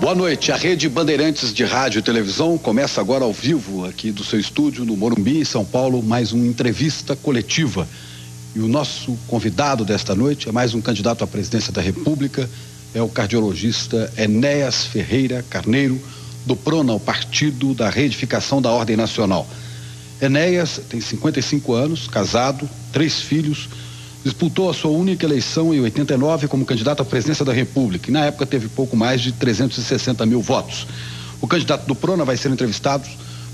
Boa noite. A Rede Bandeirantes de Rádio e Televisão começa agora ao vivo aqui do seu estúdio no Morumbi, em São Paulo, mais uma entrevista coletiva. E o nosso convidado desta noite é mais um candidato à presidência da República, é o cardiologista Enéas Ferreira Carneiro, do PRONA, o Partido da Reedificação da Ordem Nacional. Enéas tem 55 anos, casado, 3 filhos, disputou a sua única eleição em 89 como candidato à presidência da República e na época teve pouco mais de 360 mil votos. O candidato do PRONA vai ser entrevistado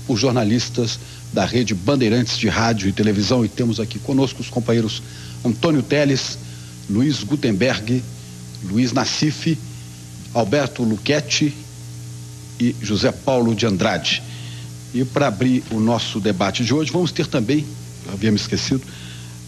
por jornalistas da Rede Bandeirantes de Rádio e Televisão e temos aqui conosco os companheiros Antônio Teles, Luiz Gutenberg, Luiz Nassif, Alberto Luchetti e José Paulo de Andrade. E para abrir o nosso debate de hoje, vamos ter também, havia me esquecido,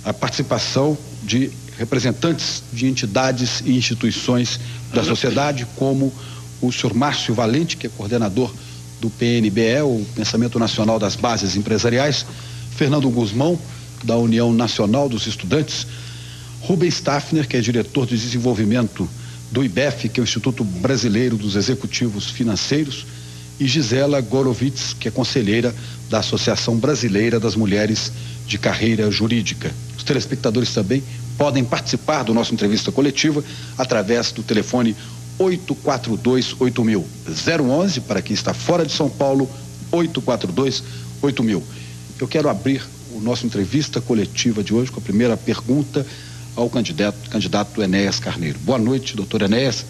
a participação de representantes de entidades e instituições da sociedade, como o senhor Márcio Valente, que é coordenador do PNBE, o Pensamento Nacional das Bases Empresariais, Fernando Guzmão, da União Nacional dos Estudantes, Rubens Staffner, que é diretor de desenvolvimento do IBEF, que é o Instituto Brasileiro dos Executivos Financeiros, e Gisela Gorovitz, que é conselheira da Associação Brasileira das Mulheres de Carreira Jurídica. Os telespectadores também podem participar do nosso entrevista coletiva através do telefone 842-8000, 011 para quem está fora de São Paulo, 842-8000. Eu quero abrir o nosso entrevista coletiva de hoje com a primeira pergunta ao candidato Enéas Carneiro. Boa noite, doutor Enéas.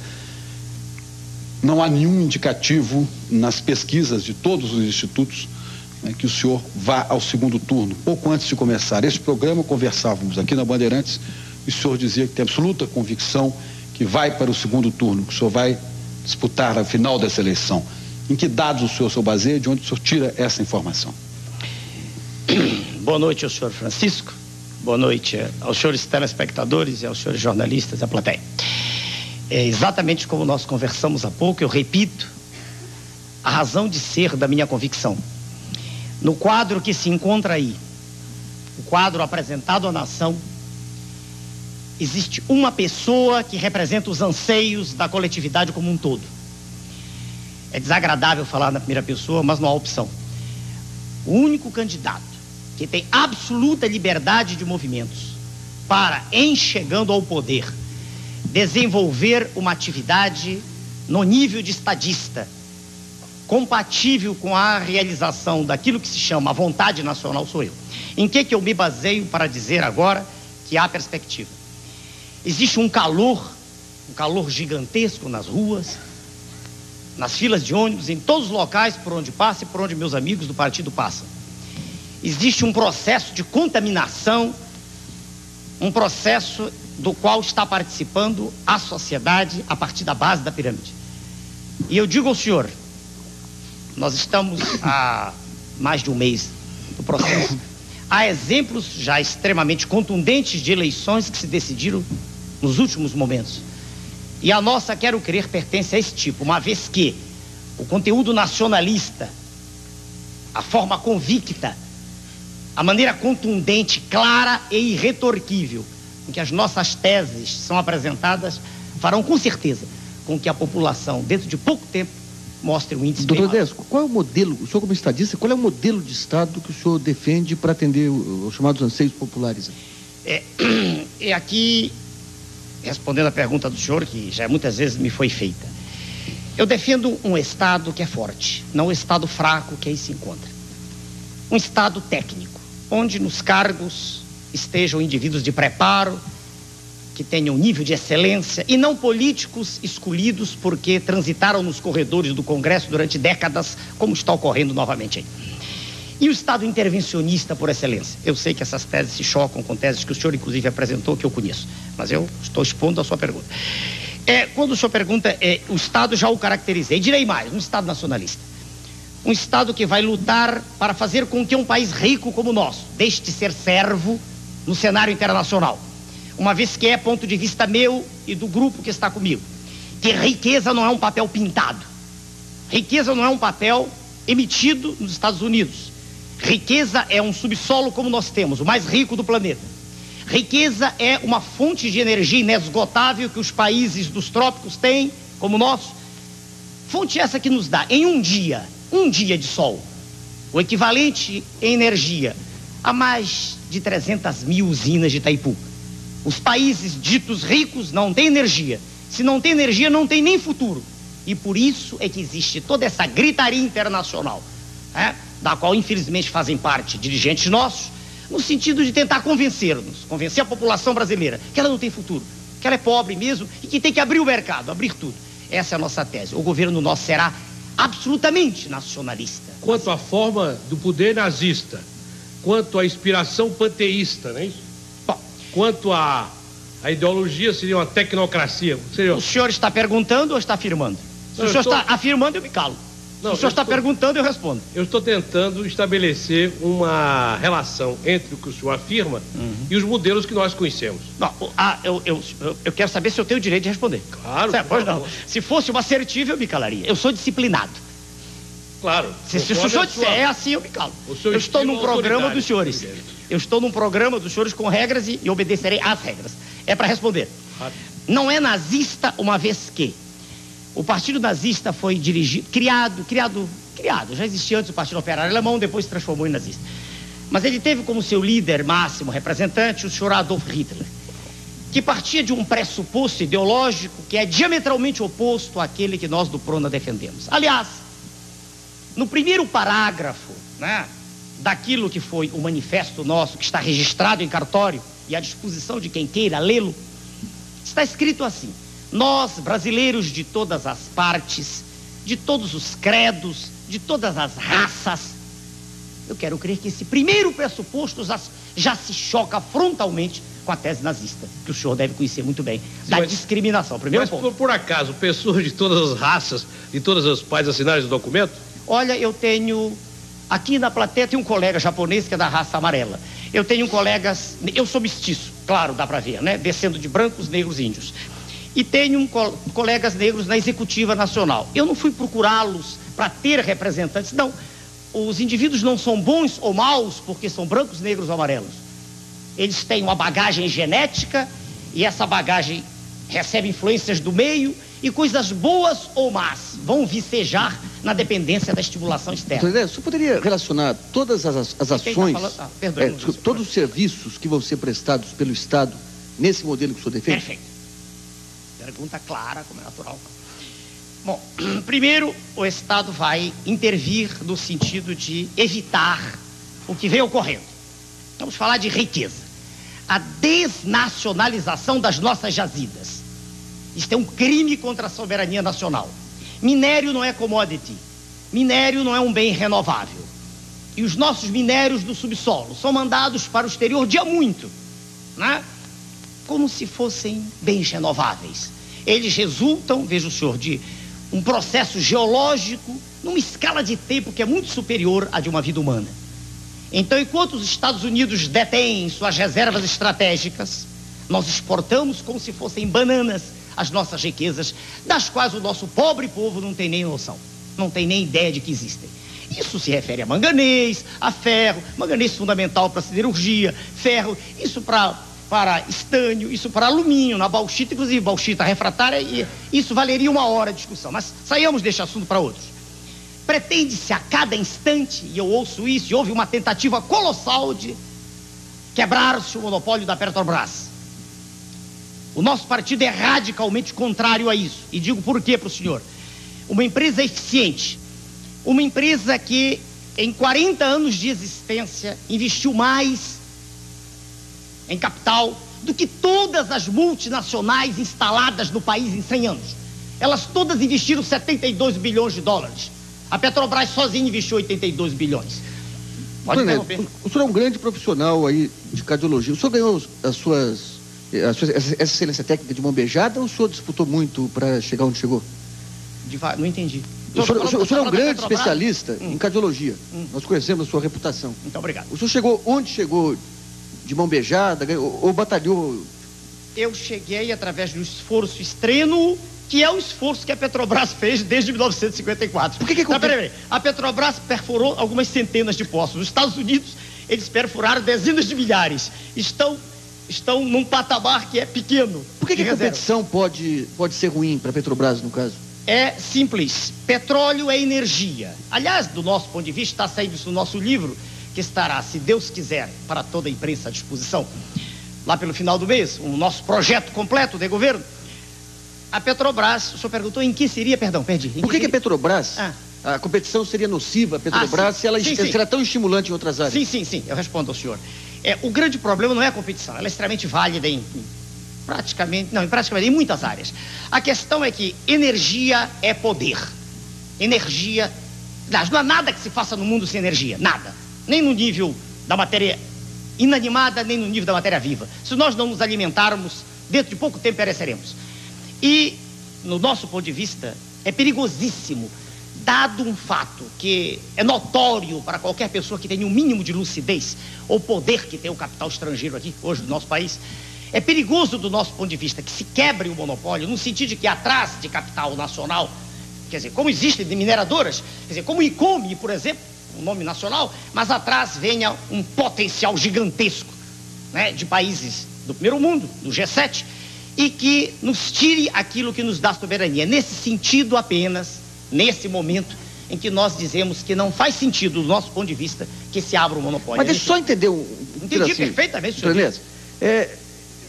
Não há nenhum indicativo nas pesquisas de todos os institutos que o senhor vá ao segundo turno. Pouco antes de começar este programa, conversávamos aqui na Bandeirantes e o senhor dizia que tem absoluta convicção que vai para o segundo turno, que o senhor vai disputar a final dessa eleição. Em que dados o senhor se baseia, de onde o senhor tira essa informação? Boa noite ao senhor Francisco, boa noite aos senhores telespectadores e aos senhores jornalistas da plateia. É exatamente como nós conversamos há pouco, eu repito a razão de ser da minha convicção. No quadro que se encontra aí, o quadro apresentado à nação, existe uma pessoa que representa os anseios da coletividade como um todo. É desagradável falar na primeira pessoa, mas não há opção. O único candidato que tem absoluta liberdade de movimentos para, em chegando ao poder, desenvolver uma atividade no nível de estadista, compatível com a realização daquilo que se chama a vontade nacional, sou eu. Em que eu me baseio para dizer agora que há perspectiva? Existe um calor gigantesco nas ruas, nas filas de ônibus, em todos os locais por onde passa e por onde meus amigos do partido passam. Existe um processo de contaminação, um processo do qual está participando a sociedade a partir da base da pirâmide. E eu digo ao senhor, nós estamos há mais de um mês no processo. Há exemplos já extremamente contundentes de eleições que se decidiram nos últimos momentos. E a nossa, quero crer, pertence a esse tipo, uma vez que o conteúdo nacionalista, a forma convicta, a maneira contundente, clara e irretorquível em que as nossas teses são apresentadas, farão com certeza com que a população, dentro de pouco tempo, mostre um índice bem Doutor maior. Enéas, qual é o modelo, o senhor como estadista, qual é o modelo de Estado que o senhor defende para atender os chamados anseios populares? E aqui, respondendo a pergunta do senhor, que já muitas vezes me foi feita, eu defendo um Estado que é forte, não um Estado fraco que aí se encontra. Um Estado técnico, onde nos cargos estejam indivíduos de preparo, que tenham nível de excelência, e não políticos escolhidos porque transitaram nos corredores do Congresso durante décadas, como está ocorrendo novamente aí. E o Estado intervencionista por excelência. Eu sei que essas teses se chocam com teses que o senhor inclusive apresentou, que eu conheço, mas eu estou expondo a sua pergunta. Quando o senhor pergunta, o Estado já o caracterizei, direi mais, um Estado nacionalista. Um Estado que vai lutar para fazer com que um país rico como o nosso deixe de ser servo no cenário internacional. Uma vez que é ponto de vista meu e do grupo que está comigo, que riqueza não é um papel pintado. Riqueza não é um papel emitido nos Estados Unidos. Riqueza é um subsolo como nós temos, o mais rico do planeta. Riqueza é uma fonte de energia inesgotável que os países dos trópicos têm, como o nosso, Fonte essa que nos dá, em um dia de sol, o equivalente em energia a mais de 300 mil usinas de Itaipu. Os países ditos ricos não têm energia. Se não tem energia, não tem nem futuro. E por isso é que existe toda essa gritaria internacional, né, da qual infelizmente fazem parte dirigentes nossos, no sentido de tentar convencer a população brasileira que ela não tem futuro, que ela é pobre mesmo e que tem que abrir o mercado, abrir tudo. Essa é a nossa tese. O governo nosso será absolutamente nacionalista. Quanto à forma do poder nazista, quanto à inspiração panteísta, não é isso? Bom, quanto à ideologia, seria uma tecnocracia. O senhor está perguntando ou está afirmando? Se o senhor está afirmando, eu me calo. Se o senhor está perguntando, eu respondo. Eu estou tentando estabelecer uma relação entre o que o senhor afirma e os modelos que nós conhecemos. Não, eu quero saber se eu tenho o direito de responder. Claro. Pois não. Se fosse uma assertiva, eu me calaria. Eu sou disciplinado. Claro. Se o senhor disser é assim, eu me calo. Eu estou num programa dos senhores. Eu estou num programa dos senhores com regras e obedecerei às regras. É para responder. Não é nazista uma vez que o Partido Nazista foi criado, já existia antes o Partido Operário Alemão, depois se transformou em nazista. Mas ele teve como seu líder máximo representante o senhor Adolf Hitler, que partia de um pressuposto ideológico que é diametralmente oposto àquele que nós do Prona defendemos. Aliás, no primeiro parágrafo, né, daquilo que foi o manifesto nosso, que está registrado em cartório e à disposição de quem queira lê-lo, está escrito assim: nós, brasileiros de todas as partes, de todos os credos, de todas as raças, eu quero crer que esse primeiro pressuposto já se choca frontalmente com a tese nazista, que o senhor deve conhecer muito bem, da discriminação. Primeiro ponto. Por acaso, pessoas de todas as raças, de todas as partes assinaram esse documento? Olha, eu tenho... Aqui na plateia tem um colega japonês que é da raça amarela. Eu tenho colegas... Eu sou mestiço, claro, dá pra ver, né? Descendo de brancos, negros, índios. E tenho colegas negros na Executiva Nacional. Eu não fui procurá-los para ter representantes, não. Os indivíduos não são bons ou maus porque são brancos, negros ou amarelos. Eles têm uma bagagem genética e essa bagagem recebe influências do meio e coisas boas ou más vão vicejar na dependência da estimulação externa. Então, o senhor poderia relacionar todas as ações, todos os serviços que vão ser prestados pelo Estado nesse modelo que o senhor defende? Perfeito. Pergunta clara, como é natural. Bom, primeiro, o Estado vai intervir no sentido de evitar o que vem ocorrendo. Vamos falar de riqueza. A desnacionalização das nossas jazidas. Isto é um crime contra a soberania nacional. Minério não é commodity. Minério não é um bem renovável. E os nossos minérios do subsolo são mandados para o exterior de há muito, né? Como se fossem bens renováveis. Eles resultam, veja o senhor, de um processo geológico numa escala de tempo que é muito superior à de uma vida humana. Então, enquanto os Estados Unidos detêm suas reservas estratégicas, nós exportamos como se fossem bananas as nossas riquezas, das quais o nosso pobre povo não tem nem noção, não tem nem ideia de que existem. Isso se refere a manganês, a ferro, manganês fundamental para siderurgia, ferro, isso para estânio, isso para alumínio, na bauxita, inclusive bauxita refratária, e isso valeria uma hora de discussão, mas saiamos deste assunto para outros. Pretende-se a cada instante, e eu ouço isso, e houve uma tentativa colossal de quebrar-se o monopólio da Petrobras. O nosso partido é radicalmente contrário a isso, e digo por quê para o senhor. Uma empresa eficiente, uma empresa que em 40 anos de existência investiu mais em capital do que todas as multinacionais instaladas no país em 100 anos. Elas todas investiram 72 bilhões de dólares. A Petrobras sozinha investiu 82 bilhões. Pode interromper. O senhor é um grande profissional aí de cardiologia. O senhor ganhou essa excelência técnica de mão beijada ou o senhor disputou muito para chegar onde chegou? Não entendi. O senhor é um grande especialista em cardiologia. Nós conhecemos a sua reputação. Muito obrigado. O senhor chegou onde chegou? De mão beijada, ou batalhou? Eu cheguei através de um esforço extremo, que é o esforço que a Petrobras fez desde 1954. Por que peraí. A Petrobras perfurou algumas centenas de poços. Nos Estados Unidos, eles perfuraram dezenas de milhares. Estão num patamar que é pequeno. Por que a competição pode ser ruim para a Petrobras, no caso? é simples. Petróleo é energia. Aliás, do nosso ponto de vista, está saindo isso no nosso livro, que estará, se Deus quiser, para toda a imprensa à disposição, lá pelo final do mês, o nosso projeto completo de governo. A Petrobras, o senhor perguntou em que seria, perdão, perdi. Por que a Petrobras, a competição seria nociva a Petrobras se ela será tão estimulante em outras áreas? Sim, eu respondo ao senhor. O grande problema não é a competição, ela é extremamente válida em muitas áreas. A questão é que energia é poder. Energia, não há nada que se faça no mundo sem energia, nada. Nem no nível da matéria inanimada, nem no nível da matéria viva. Se nós não nos alimentarmos, dentro de pouco tempo pereceremos. E, no nosso ponto de vista, é perigosíssimo, dado um fato que é notório para qualquer pessoa que tenha um mínimo de lucidez, ou poder que tem o capital estrangeiro aqui, hoje, no nosso país. É perigoso, do nosso ponto de vista, que se quebre o monopólio, no sentido de que atrás de capital nacional, quer dizer, como existem de mineradoras, quer dizer, como o ICOME, por exemplo, um nome nacional, mas atrás venha um potencial gigantesco, né, de países do primeiro mundo, do G7, e que nos tire aquilo que nos dá soberania. Nesse sentido apenas, nesse momento em que nós dizemos que não faz sentido, do nosso ponto de vista, que se abra o monopólio. Mas deixa eu só entender Entendi perfeitamente, senhor. Beleza.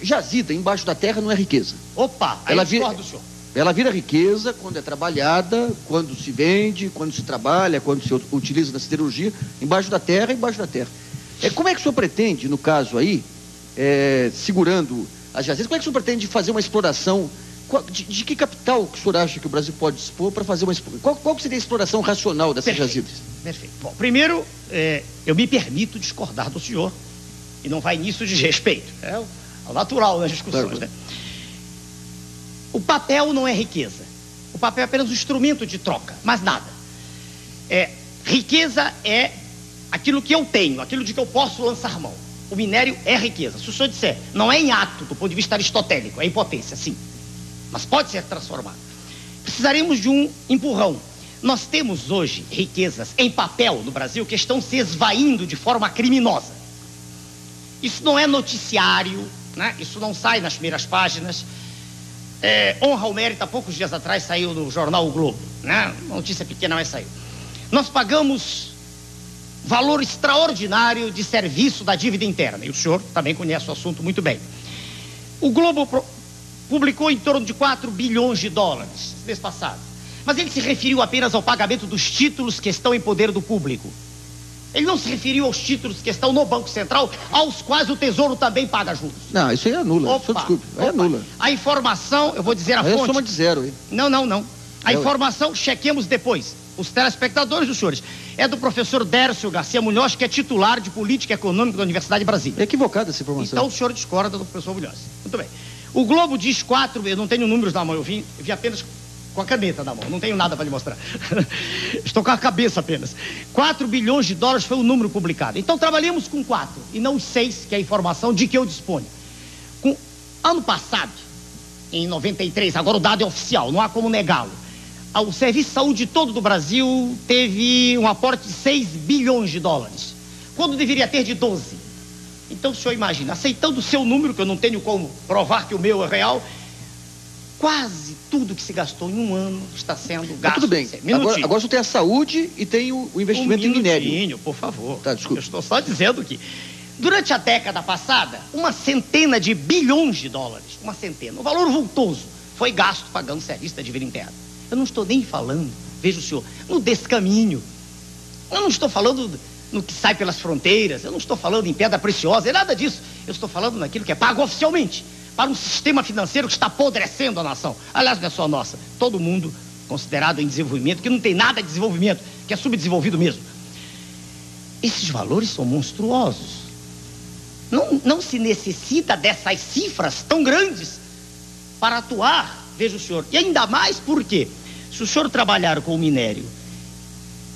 Jazida embaixo da terra não é riqueza. Opa, aí eu discordo do senhor. Ela vira riqueza quando é trabalhada, quando se vende, quando se trabalha, quando se utiliza na siderurgia, embaixo da terra. Como é que o senhor pretende, no caso aí, segurando as jazidas, como é que o senhor pretende fazer uma exploração? De que capital que o senhor acha que o Brasil pode dispor para fazer uma exploração? Qual seria a exploração racional dessas jazidas? Perfeito. Bom, primeiro, eu me permito discordar do senhor, e não vai nisso de respeito. É o natural nas discussões, claro, né? O papel não é riqueza. O papel é apenas um instrumento de troca, mais nada. Riqueza é aquilo que eu tenho, aquilo de que eu posso lançar mão. O minério é riqueza. Se o senhor disser, não é em ato, do ponto de vista aristotélico, é em potência, sim. Mas pode ser transformado. Precisaremos de um empurrão. Nós temos hoje riquezas em papel no Brasil que estão se esvaindo de forma criminosa. Isso não é noticiário, né? Isso não sai nas primeiras páginas. Honra ao mérito, há poucos dias atrás saiu no jornal O Globo, né? Uma notícia pequena, mas saiu. Nós pagamos valor extraordinário de serviço da dívida interna, e o senhor também conhece o assunto muito bem. O Globo publicou em torno de 4 bilhões de dólares mês passado, mas ele se referiu apenas ao pagamento dos títulos que estão em poder do público. Ele não se referiu aos títulos que estão no Banco Central, aos quais o Tesouro também paga juros. Não, isso aí anula. Desculpe, aí anula. A informação, eu vou dizer a fonte. É soma de zero, hein? Não. A informação, chequemos depois. Os telespectadores, os senhores, é do professor Dércio Garcia Munhoz, que é titular de Política Econômica da Universidade de Brasília. É equivocada essa informação. Então o senhor discorda do professor Munhoz. Muito bem. O Globo diz 4, eu não tenho números na mão, eu vi apenas com a caneta na mão, não tenho nada para lhe mostrar. Estou com a cabeça apenas. 4 bilhões de dólares foi o número publicado. Então trabalhamos com 4 e não os 6, que é a informação de que eu disponho. Ano passado, em 93, agora o dado é oficial, não há como negá-lo. O Serviço de Saúde todo do Brasil teve um aporte de 6 bilhões de dólares, quando deveria ter de 12. Então o senhor imagina, aceitando o seu número, que eu não tenho como provar que o meu é real, quase tudo que se gastou em um ano está sendo gasto. Tudo bem. Agora você tem a saúde e tem o investimento em minério. Por favor. Tá, desculpa. Eu estou só dizendo que durante a década passada, 100 de bilhões de dólares, um valor vultoso, foi gasto pagando serviço da dívida interna. Eu não estou nem falando, veja o senhor, no descaminho. Eu não estou falando no que sai pelas fronteiras, eu não estou falando em pedra preciosa, é nada disso. Eu estou falando naquilo que é pago oficialmente para um sistema financeiro que está apodrecendo a nação. Aliás, não é só nossa, todo mundo considerado em desenvolvimento, que não tem nada de desenvolvimento, que é subdesenvolvido mesmo. Esses valores são monstruosos. Não se necessita dessas cifras tão grandes para atuar, veja o senhor. E ainda mais porque, se o senhor trabalhar com o minério,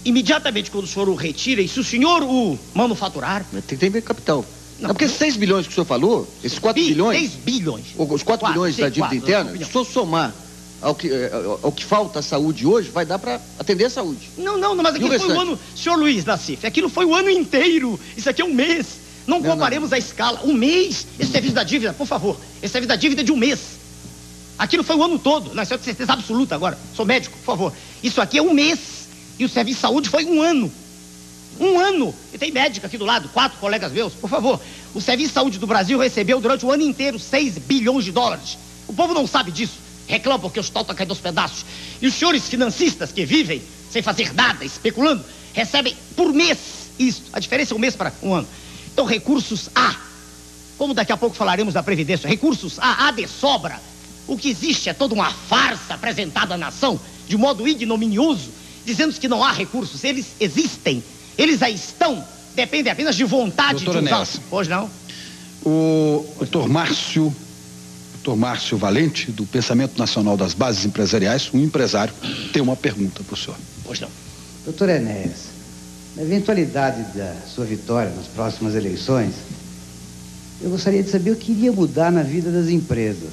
imediatamente quando o senhor o retira, e se o senhor o manufaturar... Tem que ter capital. Não, porque 6 bilhões que o senhor falou, esses 4 bilhões... 6 bilhões. Os 4 bilhões da dívida interna, se o senhor somar ao que falta à saúde hoje, vai dar para atender a saúde. Não, mas aquilo foi o ano... Senhor Luiz Nassif, aquilo foi o ano inteiro. Isso aqui é um mês. Não comparemos a escala. Um mês, esse serviço da dívida, por favor, esse serviço da dívida é de um mês. Aquilo foi o ano todo. Não, isso é de certeza absoluta agora. Sou médico, por favor. Isso aqui é um mês. E o serviço de saúde foi um ano. Um ano. E tem médico aqui do lado, 4 colegas meus, por favor. O Serviço de Saúde do Brasil recebeu durante o ano inteiro 6 bilhões de dólares. O povo não sabe disso. Reclama porque o hospital está caindo aos pedaços. E os senhores financistas que vivem sem fazer nada, especulando, recebem por mês isso. A diferença é um mês para um ano. Então, recursos há. Como daqui a pouco falaremos da Previdência, recursos há de sobra. O que existe é toda uma farsa apresentada à nação, de modo ignominioso, dizendo que não há recursos. Eles existem. Eles aí estão, dependem apenas de vontade Doutor de usar. Enéas. Pois não? O doutor Márcio Valente, do Pensamento Nacional das Bases Empresariais, um empresário, tem uma pergunta para o senhor. Pois não. Doutor Enéas, na eventualidade da sua vitória nas próximas eleições, eu gostaria de saber o que iria mudar na vida das empresas.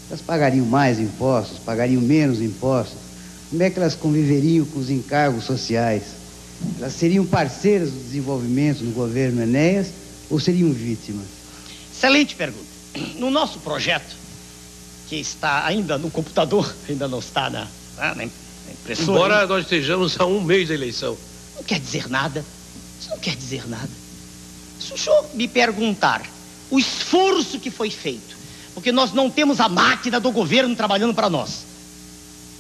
Elas pagariam mais impostos, pagariam menos impostos? Como é que elas conviveriam com os encargos sociais? Elas seriam parceiras do desenvolvimento no governo Enéas ou seriam vítimas? Excelente pergunta. No nosso projeto, que está ainda no computador, ainda não está na impressora. Embora nós estejamos a um mês da eleição. Não quer dizer nada. Isso não quer dizer nada. Se o senhor me perguntar o esforço que foi feito, porque nós não temos a máquina do governo trabalhando para nós,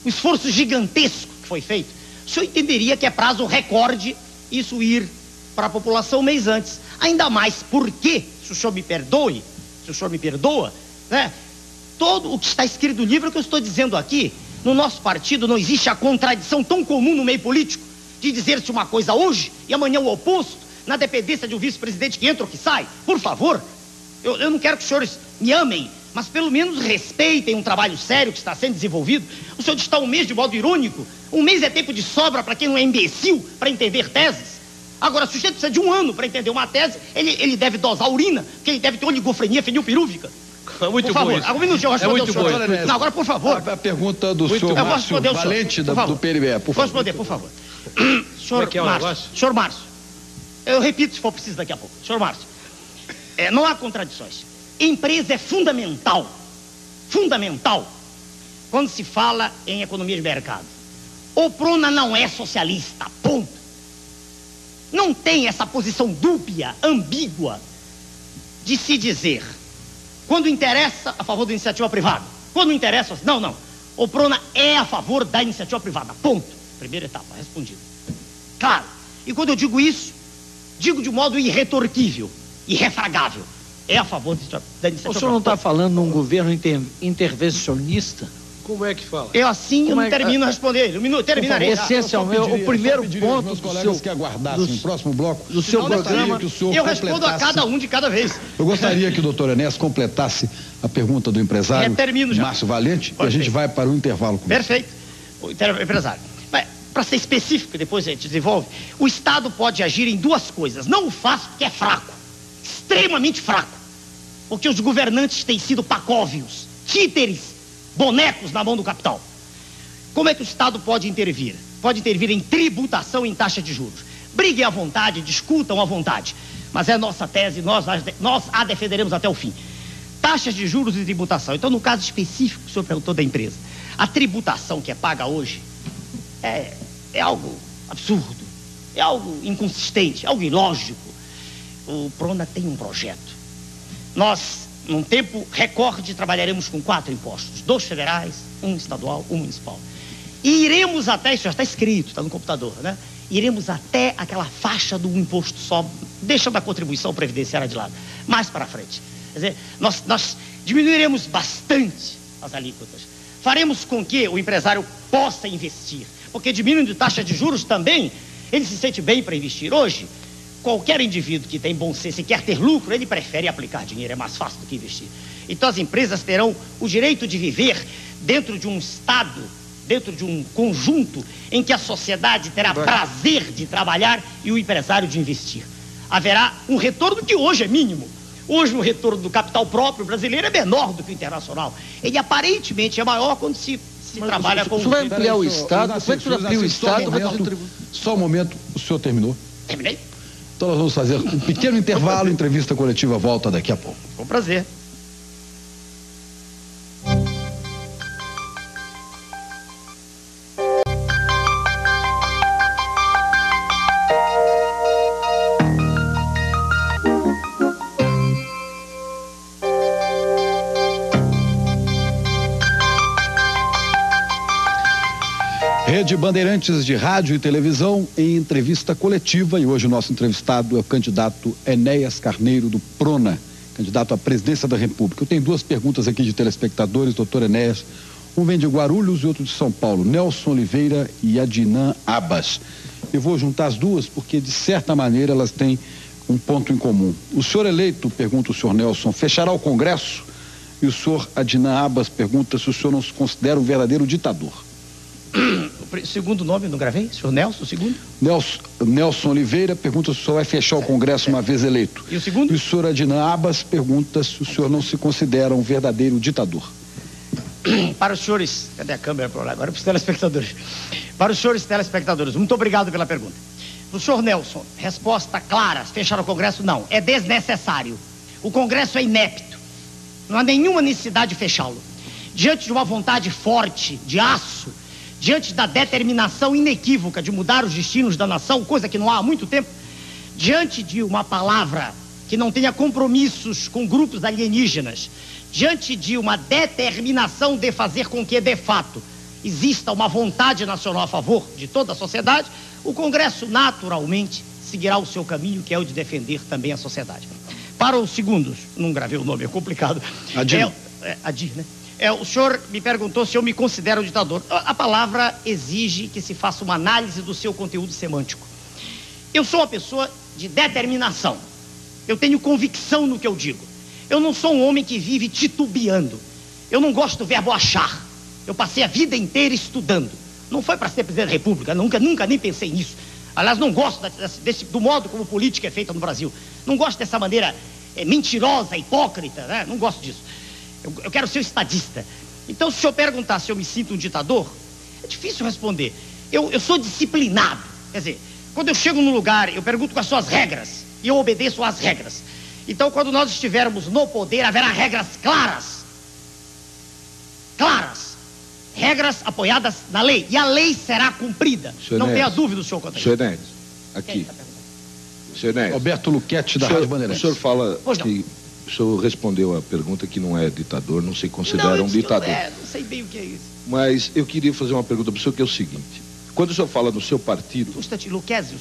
o esforço gigantesco que foi feito, o senhor entenderia que é prazo recorde isso ir para a população um mês antes. Ainda mais porque, se o senhor me perdoe, se o senhor me perdoa, né? Todo o que está escrito no livro que eu estou dizendo aqui, no nosso partido não existe a contradição tão comum no meio político de dizer-se uma coisa hoje e amanhã o oposto, na dependência de um vice-presidente que entra ou que sai. Por favor, eu não quero que os senhores me amem, mas pelo menos respeitem um trabalho sério que está sendo desenvolvido. O senhor está um mês de modo irônico. Um mês é tempo de sobra para quem não é imbecil para entender teses. Agora, se o sujeito precisa de um ano para entender uma tese, ele deve dosar urina, porque ele deve ter oligofrenia fenilpirúvica. É muito por favor, bom isso. algum minutinho, eu vou responder muito o senhor. bom. Não, agora, por favor. A pergunta do Muito senhor bom. Eu vou Márcio responder o senhor. Valente, Por favor. do PNB. Por Vou favor. responder, por favor. Como é que é o negócio? Senhor Márcio, eu repito se for preciso daqui a pouco. Senhor Márcio, não há contradições. Empresa é fundamental, quando se fala em economia de mercado. O Prona não é socialista, ponto. Não tem essa posição dúbia, ambígua, de se dizer, quando interessa, a favor da iniciativa privada. Quando não interessa, não. O Prona é a favor da iniciativa privada, ponto. Primeira etapa, respondido. Claro. E quando eu digo isso, digo de modo irretorquível, irrefragável. É a favor da iniciativa privada. O senhor não está falando num governo intervencionista? Como é que fala? Eu assim eu não termino de responder. Um minuto, terminarei. Essencialmente, o primeiro ponto meus do colegas seu, que aguardassem o próximo bloco. do seu Eu gostaria programa, que o senhor Eu respondo a completasse- cada um de cada vez. Eu gostaria que o doutor Enéas completasse a pergunta do empresário Termino já. Márcio Valente e a Perfeito. gente vai para o intervalo. Perfeito. O empresário. Para ser específico, depois a gente desenvolve, o Estado pode agir em duas coisas. Não o faz porque é fraco, extremamente fraco, porque os governantes têm sido pacóvios, títeres, bonecos na mão do capital. Como é que o Estado pode intervir? Pode intervir em tributação e em taxa de juros. Briguem à vontade, discutam à vontade, mas é nossa tese, nós a defenderemos até o fim. Taxas de juros e tributação. Então, no caso específico que o senhor perguntou da empresa, a tributação que é paga hoje é algo absurdo, é algo inconsistente, é algo ilógico. O Prona tem um projeto. Nós, num tempo recorde, trabalharemos com 4 impostos, 2 federais, 1 estadual, 1 municipal. E iremos até, isso já está escrito, está no computador, né? Iremos até aquela faixa do imposto só, deixando a contribuição previdenciária de lado, mais para frente. Quer dizer, nós diminuiremos bastante as alíquotas. Faremos com que o empresário possa investir, porque diminuindo taxa de juros também, ele se sente bem para investir. Hoje, qualquer indivíduo que tem bom senso e quer ter lucro, ele prefere aplicar dinheiro, é mais fácil do que investir. Então as empresas terão o direito de viver dentro de um Estado, dentro de um conjunto em que a sociedade terá prazer de trabalhar e o empresário de investir. Haverá um retorno que hoje é mínimo. Hoje o retorno do capital próprio brasileiro é menor do que o internacional. Ele aparentemente é maior quando se trabalha com... o senhor vai ampliar o Estado? Como é que o senhor amplia o Estado? Só um momento, o senhor terminou? Terminei? Então nós vamos fazer um pequeno intervalo, entrevista coletiva volta daqui a pouco. Com prazer. Rede Bandeirantes de Rádio e Televisão em entrevista coletiva, e hoje o nosso entrevistado é o candidato Enéas Carneiro do Prona, candidato à presidência da República. Eu tenho duas perguntas aqui de telespectadores, doutor Enéas. Um vem de Guarulhos e outro de São Paulo, Nelson Oliveira e Adnan Abbas. Eu vou juntar as duas porque, de certa maneira, elas têm um ponto em comum. O senhor eleito, pergunta o senhor Nelson, fechará o Congresso? E o senhor Adnan Abbas pergunta se o senhor não se considera um verdadeiro ditador. O segundo nome, não gravei? Senhor Nelson, o segundo? Nelson Oliveira pergunta se o senhor vai fechar o Congresso uma vez eleito. E o segundo? E o senhor Adnan Abbas pergunta se o senhor não se considera um verdadeiro ditador. Para os senhores, cadê a câmera por lá? Agora para os telespectadores. Para os senhores telespectadores, muito obrigado pela pergunta. O senhor Nelson, resposta clara: fechar o Congresso não, é desnecessário. O Congresso é inepto, não há nenhuma necessidade de fechá-lo. Diante de uma vontade forte, de aço, diante da determinação inequívoca de mudar os destinos da nação, coisa que não há muito tempo, diante de uma palavra que não tenha compromissos com grupos alienígenas, diante de uma determinação de fazer com que, de fato, exista uma vontade nacional a favor de toda a sociedade, o Congresso naturalmente seguirá o seu caminho, que é o de defender também a sociedade. Para os segundos, não gravei o nome, é complicado. Adir. Adir, né? O senhor me perguntou se eu me considero ditador. A palavra exige que se faça uma análise do seu conteúdo semântico. Eu sou uma pessoa de determinação. Eu tenho convicção no que eu digo. Eu não sou um homem que vive titubeando. Eu não gosto do verbo achar. Eu passei a vida inteira estudando. Não foi para ser presidente da República, nunca nem pensei nisso. Aliás, não gosto do modo como política é feita no Brasil. Não gosto dessa maneira mentirosa, hipócrita, né? Não gosto disso. Eu quero ser um estadista. Então, se o senhor perguntar se eu me sinto um ditador, é difícil responder. Eu sou disciplinado. Quer dizer, quando eu chego num lugar, eu pergunto quais são as regras, e eu obedeço às regras. Então, quando nós estivermos no poder, haverá regras claras. Claras. Regras apoiadas na lei. E a lei será cumprida. Não tenha dúvida, senhor quanto a isso. Senhor Enéas, aqui. Senhor Enéas. Roberto Luquete, da Rádio Bandeirantes. O senhor fala que... O senhor respondeu a pergunta que não é ditador, não se considera um ditador. Não sei bem o que é isso. Mas eu queria fazer uma pergunta para o senhor, que é o seguinte. Quando o senhor fala no seu partido...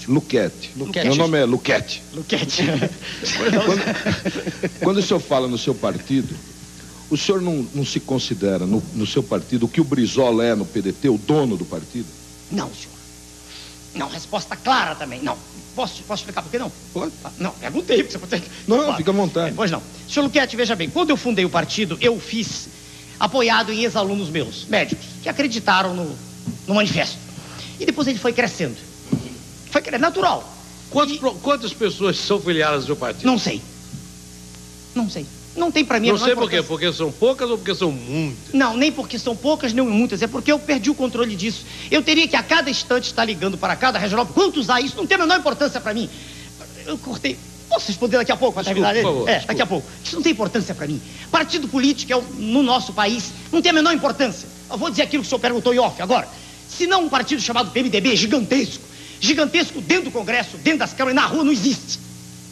Luquete. Meu nome é Luquete. Luquete. Quando o senhor fala no seu partido, o senhor não se considera no seu partido o que o Brizola é no PDT, o dono do partido? Não, senhor. Não, resposta clara também. Não. Posso explicar por que não? Pode. Não, perguntei. Você pode... Não, fica à vontade. Pois não. Senhor Luquete, veja bem, quando eu fundei o partido, eu fiz apoiado em ex-alunos meus, médicos, que acreditaram no manifesto. E depois ele foi crescendo. Foi natural. Quantas pessoas são filiadas ao seu partido? Não sei. Não tem pra mim. Não sei por quê. Porque são poucas ou porque são muitas? Não, nem porque são poucas, nem muitas. É porque eu perdi o controle disso. Eu teria que a cada instante estar ligando para cada regional. Quanto usar isso? Não tem a menor importância para mim. Eu cortei. Posso responder daqui a pouco para terminar ele? Por favor, daqui a pouco. Isso não tem importância para mim. Partido político no nosso país não tem a menor importância. Eu vou dizer aquilo que o senhor perguntou em off agora. Se não um partido chamado PMDB, gigantesco dentro do Congresso, dentro das câmaras, na rua não existe.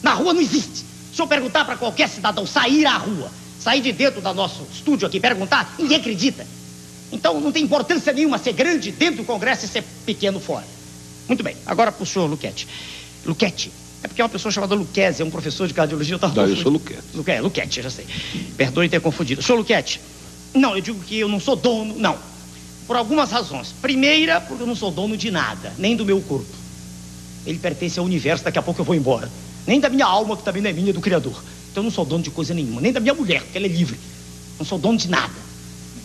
Na rua não existe. Se eu perguntar para qualquer cidadão sair à rua, sair de dentro do nosso estúdio aqui, perguntar, ninguém acredita. Então não tem importância nenhuma ser grande dentro do Congresso e ser pequeno fora. Muito bem, agora para o senhor Luquete. Luquete, é porque é uma pessoa chamada Luquezzi, é um professor de cardiologia. Eu sou Luquete. Luquete, já sei. Perdoe ter confundido. Senhor Luquete, não, eu digo que eu não sou dono, não. Por algumas razões. Primeira, porque eu não sou dono de nada, nem do meu corpo. Ele pertence ao universo, daqui a pouco eu vou embora. Nem da minha alma, que também não é minha, é do Criador. Então eu não sou dono de coisa nenhuma. Nem da minha mulher, porque ela é livre. Não sou dono de nada.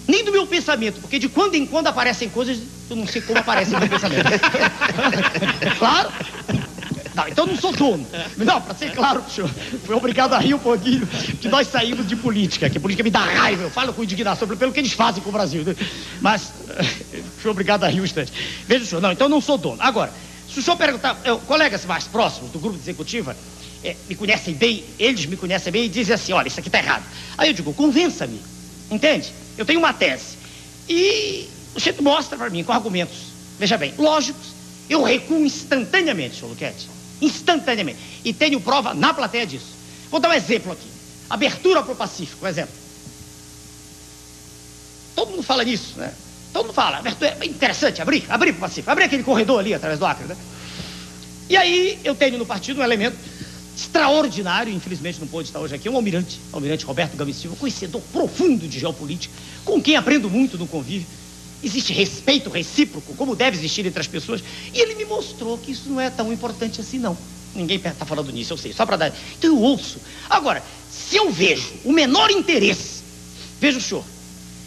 Nem do meu pensamento, porque de quando em quando aparecem coisas, eu não sei como aparecem no meu pensamento. Claro? Não, então eu não sou dono. Não, para ser claro, senhor, fui obrigado a rir um pouquinho que nós saímos de política, que a política me dá raiva, eu falo com indignação pelo que eles fazem com o Brasil. Né? Mas fui obrigado a rir um instante. Veja, senhor, não, então eu não sou dono. Agora, se o senhor perguntar, colegas mais próximos do grupo de executiva, me conhecem bem, eles me conhecem bem e dizem assim, olha, isso aqui está errado. Aí eu digo, convença-me, entende? Eu tenho uma tese. E o senhor mostra para mim com argumentos, veja bem, lógicos, eu recuo instantaneamente, senhor Luquete. Instantaneamente. E tenho prova na plateia disso. Vou dar um exemplo aqui. Abertura para o Pacífico, um exemplo. Todo mundo fala nisso, né? Todo mundo fala, é interessante abrir para o Pacífico, abrir aquele corredor ali atrás do Acre, né? E aí eu tenho no partido um elemento extraordinário, infelizmente não pôde estar hoje aqui, um almirante Roberto Gomes Silva, conhecedor profundo de geopolítica, com quem aprendo muito no convívio. Existe respeito recíproco, como deve existir entre as pessoas, e ele me mostrou que isso não é tão importante assim, não. Ninguém está falando nisso, eu sei, só para dar... Então eu ouço. Agora, se eu vejo o menor interesse, veja o senhor,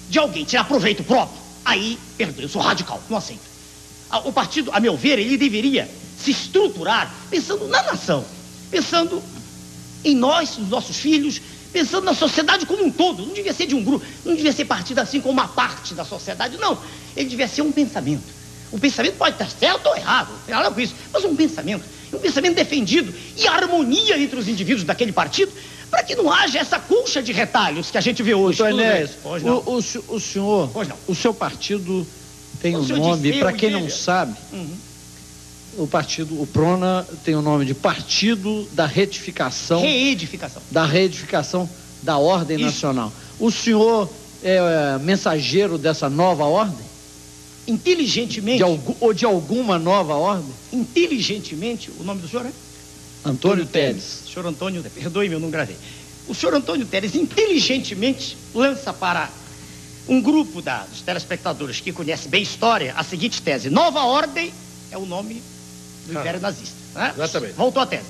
de alguém tirar proveito próprio, aí, perdoe, eu sou radical, não aceito. O partido, a meu ver, ele deveria se estruturar pensando na nação, pensando em nós, nos nossos filhos, pensando na sociedade como um todo. Não devia ser de um grupo, não devia ser partido assim como uma parte da sociedade, não. Ele devia ser um pensamento. O pensamento pode estar certo ou errado, não tem nada com isso, mas um pensamento defendido e harmonia entre os indivíduos daquele partido, para que não haja essa colcha de retalhos que a gente vê hoje. O senhor, o seu partido tem um nome, para quem não sabe, o PRONA tem o nome de Partido da Reedificação da Ordem Nacional. O senhor é mensageiro dessa nova ordem? Inteligentemente. Ou de alguma nova ordem? Inteligentemente, o nome do senhor é? Antônio Teles. Senhor Antônio, perdoe-me, eu não gravei. O senhor Antônio Teles, inteligentemente, lança para um grupo dos telespectadores que conhece bem história a seguinte tese: Nova Ordem é o nome do Império Nazista. Né? Exatamente. Voltou a tese.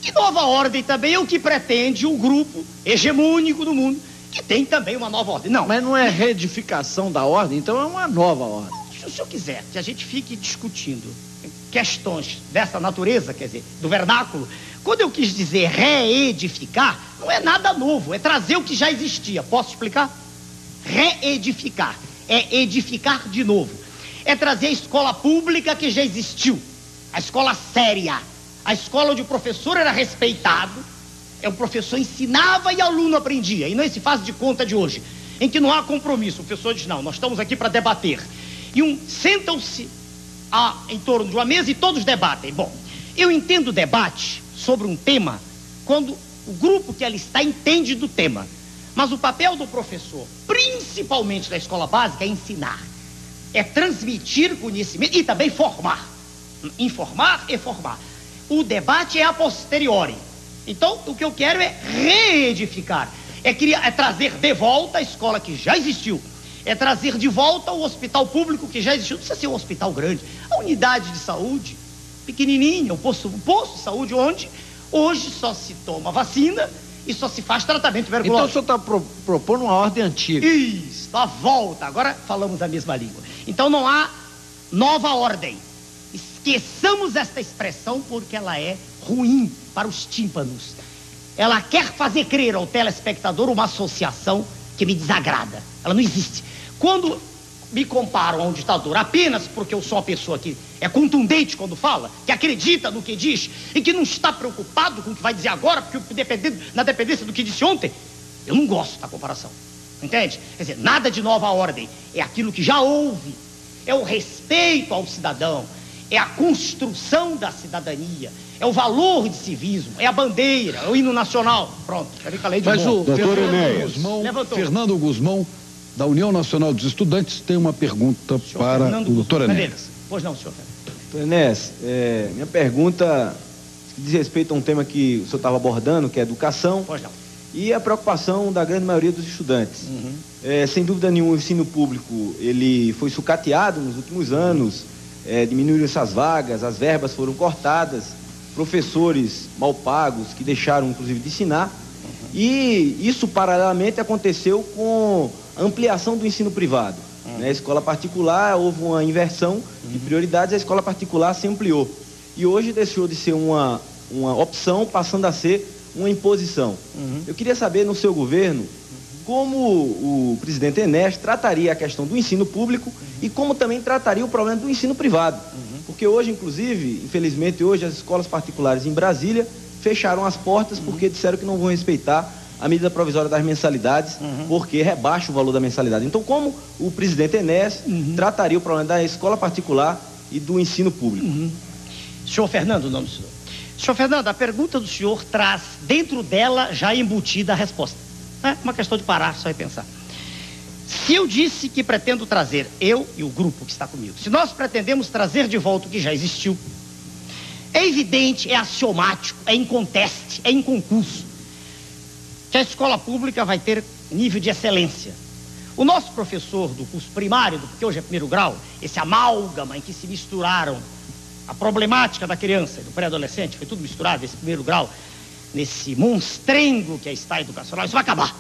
E Nova Ordem também é o que pretende o grupo hegemônico do mundo, que tem também uma nova ordem. Não. Mas não é reedificação da ordem, então é uma nova ordem. Se o senhor quiser que a gente fique discutindo questões dessa natureza, quer dizer, do vernáculo, quando eu quis dizer reedificar, não é nada novo, é trazer o que já existia. Posso explicar? Reedificar é edificar de novo, é trazer a escola pública que já existiu, a escola séria, a escola onde o professor era respeitado, o professor ensinava e o aluno aprendia, e não esse faz de conta de hoje, em que não há compromisso. O professor diz: não, nós estamos aqui para debater, e sentam-se em torno de uma mesa e todos debatem. Bom, eu entendo o debate sobre um tema quando o grupo que ali está entende do tema, mas o papel do professor, principalmente da escola básica, é ensinar, é transmitir conhecimento e também formar, informar e formar. O debate é a posteriori. Então, o que eu quero é reedificar, é trazer de volta a escola que já existiu, é trazer de volta o hospital público que já existiu. Não precisa ser um hospital grande, a unidade de saúde pequenininha, o posto de saúde, onde hoje só se toma vacina e só se faz tratamento tuberculose. Então o senhor está propondo uma ordem antiga. Isso, a volta. Agora falamos a mesma língua. Então não há nova ordem. Esqueçamos esta expressão porque ela é ruim para os tímpanos. Ela quer fazer crer ao telespectador uma associação que me desagrada. Ela não existe. Quando me comparam a um ditador apenas porque eu sou uma pessoa que é contundente quando fala, que acredita no que diz e que não está preocupado com o que vai dizer agora, porque na dependência do que disse ontem, eu não gosto da comparação. Entende? Quer dizer, nada de nova ordem. É aquilo que já houve. É o respeito ao cidadão. É a construção da cidadania. É o valor de civismo. É a bandeira, é o hino nacional. Pronto, quero que a lei de Mas o doutor Enéas Fernando Guzmão, da União Nacional dos Estudantes, tem uma pergunta para o doutor Enéas. Pois não, senhor Fernando. Doutor Enéas, minha pergunta diz respeito a um tema que o senhor estava abordando, que é educação. Pois não. E a preocupação da grande maioria dos estudantes. Sem dúvida nenhuma, o ensino público ele foi sucateado nos últimos anos, diminuíram essas vagas, as verbas foram cortadas, professores mal pagos que deixaram, inclusive, de ensinar. E isso, paralelamente, aconteceu com a ampliação do ensino privado. A escola particular, houve uma inversão de prioridades, a escola particular se ampliou. E hoje deixou de ser uma opção, passando a ser uma imposição. Eu queria saber, no seu governo, como o presidente Enéas trataria a questão do ensino público e como também trataria o problema do ensino privado. Porque hoje, inclusive, infelizmente, hoje as escolas particulares em Brasília fecharam as portas porque disseram que não vão respeitar a medida provisória das mensalidades, porque rebaixa o valor da mensalidade. Então, como o presidente Enéas trataria o problema da escola particular e do ensino público? Senhor Fernando, o nome do senhor. Senhor Fernando, a pergunta do senhor traz dentro dela já embutida a resposta. É uma questão de parar só e pensar. Se eu disse que pretendo trazer, eu e o grupo que está comigo, se nós pretendemos trazer de volta o que já existiu, é evidente, é axiomático, é inconteste, é inconcurso, que a escola pública vai ter nível de excelência. O nosso professor do curso primário, porque hoje é primeiro grau, esse amálgama em que se misturaram a problemática da criança e do pré-adolescente, foi tudo misturado, esse primeiro grau, nesse monstrengo que é Estado educacional, isso vai acabar.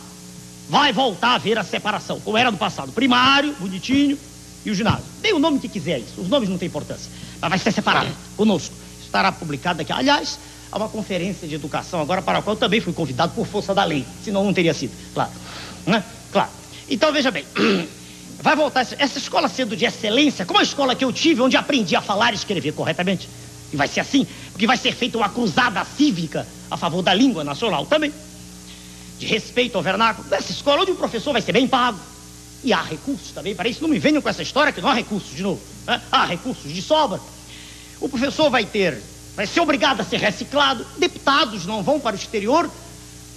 Vai voltar a haver a separação, como era no passado. Primário, bonitinho, e o ginásio. Dê o nome que quiser isso, os nomes não têm importância. Mas vai ser separado conosco. Isso estará publicado daqui. Aliás, há uma conferência de educação agora para a qual eu também fui convidado por força da lei. Senão não teria sido, claro. Né? Claro. Então, veja bem, vai voltar essa escola sendo de excelência, como a escola que eu tive, onde aprendi a falar e escrever corretamente. E vai ser assim, porque vai ser feita uma cruzada cívica a favor da língua nacional também. De respeito ao vernáculo, nessa escola onde o professor vai ser bem pago. E há recursos também para isso. Não me venham com essa história que não há recursos de novo, né? Há recursos de sobra. O professor vai ser obrigado a ser reciclado. Deputados não vão para o exterior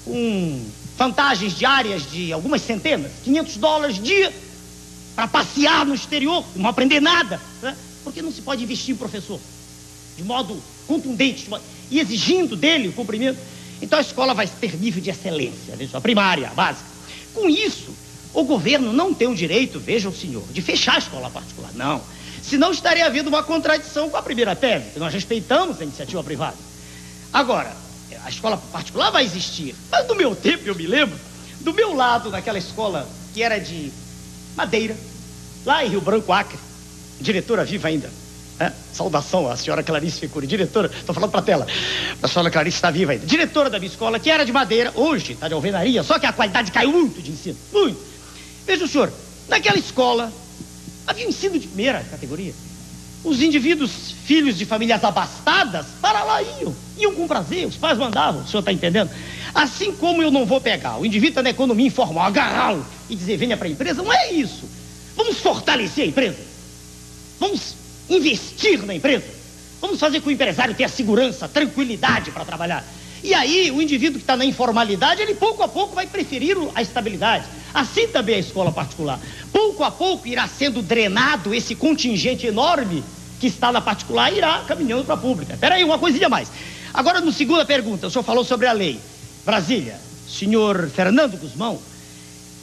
com vantagens diárias de algumas centenas, $500 dia, para passear no exterior, não aprender nada, né? Porque não se pode investir em professor de modo contundente e exigindo dele o cumprimento. Então a escola vai ter nível de excelência, a primária, a básica. Com isso, o governo não tem o direito, veja o senhor, de fechar a escola particular. Não. Senão estaria havendo uma contradição com a primeira tese, que nós respeitamos a iniciativa privada. Agora, a escola particular vai existir. Mas no meu tempo, eu me lembro, do meu lado, naquela escola que era de Madeira, lá em Rio Branco, Acre, diretora viva ainda. Saudação à senhora Clarice Ficuri, diretora, estou falando para a tela, a senhora Clarice está viva ainda, diretora da minha escola, que era de Madeira, hoje está de alvenaria, só que a qualidade caiu muito de ensino, muito. Veja o senhor, naquela escola havia ensino de primeira categoria. Os indivíduos, filhos de famílias abastadas, para lá iam com prazer, os pais mandavam, o senhor está entendendo? Assim como eu não vou pegar o indivíduo está na economia informal, agarrá-lo e dizer venha para a empresa, não é isso. Vamos fortalecer a empresa, vamos investir na empresa, vamos fazer com que o empresário tenha segurança, tranquilidade para trabalhar. E aí o indivíduo que está na informalidade, ele pouco a pouco vai preferir a estabilidade. Assim também a escola particular. Pouco a pouco irá sendo drenado esse contingente enorme que está na particular e irá caminhando para a pública. Espera aí, uma coisinha mais. Agora, na segunda pergunta, o senhor falou sobre a lei. Brasília, senhor Fernando Guzmão,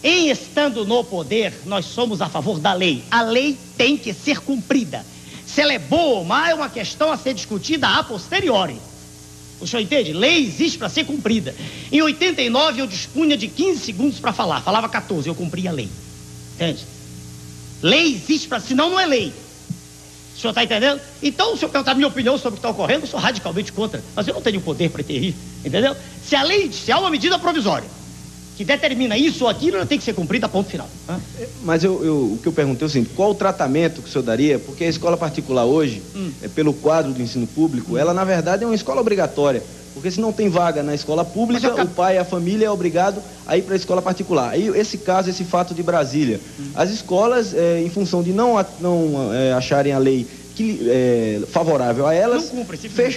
em estando no poder, nós somos a favor da lei. A lei tem que ser cumprida. Se ela é boa ou má é uma questão a ser discutida a posteriori. O senhor entende? Lei existe para ser cumprida. Em 89 eu dispunha de 15 segundos para falar. Falava 14, eu cumpria a lei. Entende? Lei existe para... Senão não é lei. O senhor está entendendo? Então, se eu perguntar a minha opinião sobre o que está ocorrendo, eu sou radicalmente contra. Mas eu não tenho poder para intervir. Entendeu? Se a lei... Se há uma medida provisória que determina isso ou aquilo, ela tem que ser cumprida, ponto final. Mas o que eu perguntei é o seguinte, qual o tratamento que o senhor daria? Porque a escola particular hoje, pelo quadro do ensino público, ela na verdade é uma escola obrigatória. Porque se não tem vaga na escola pública, o pai, a família é obrigado a ir para a escola particular. Aí esse fato de Brasília. As escolas, em função de não acharem a lei favorável a elas,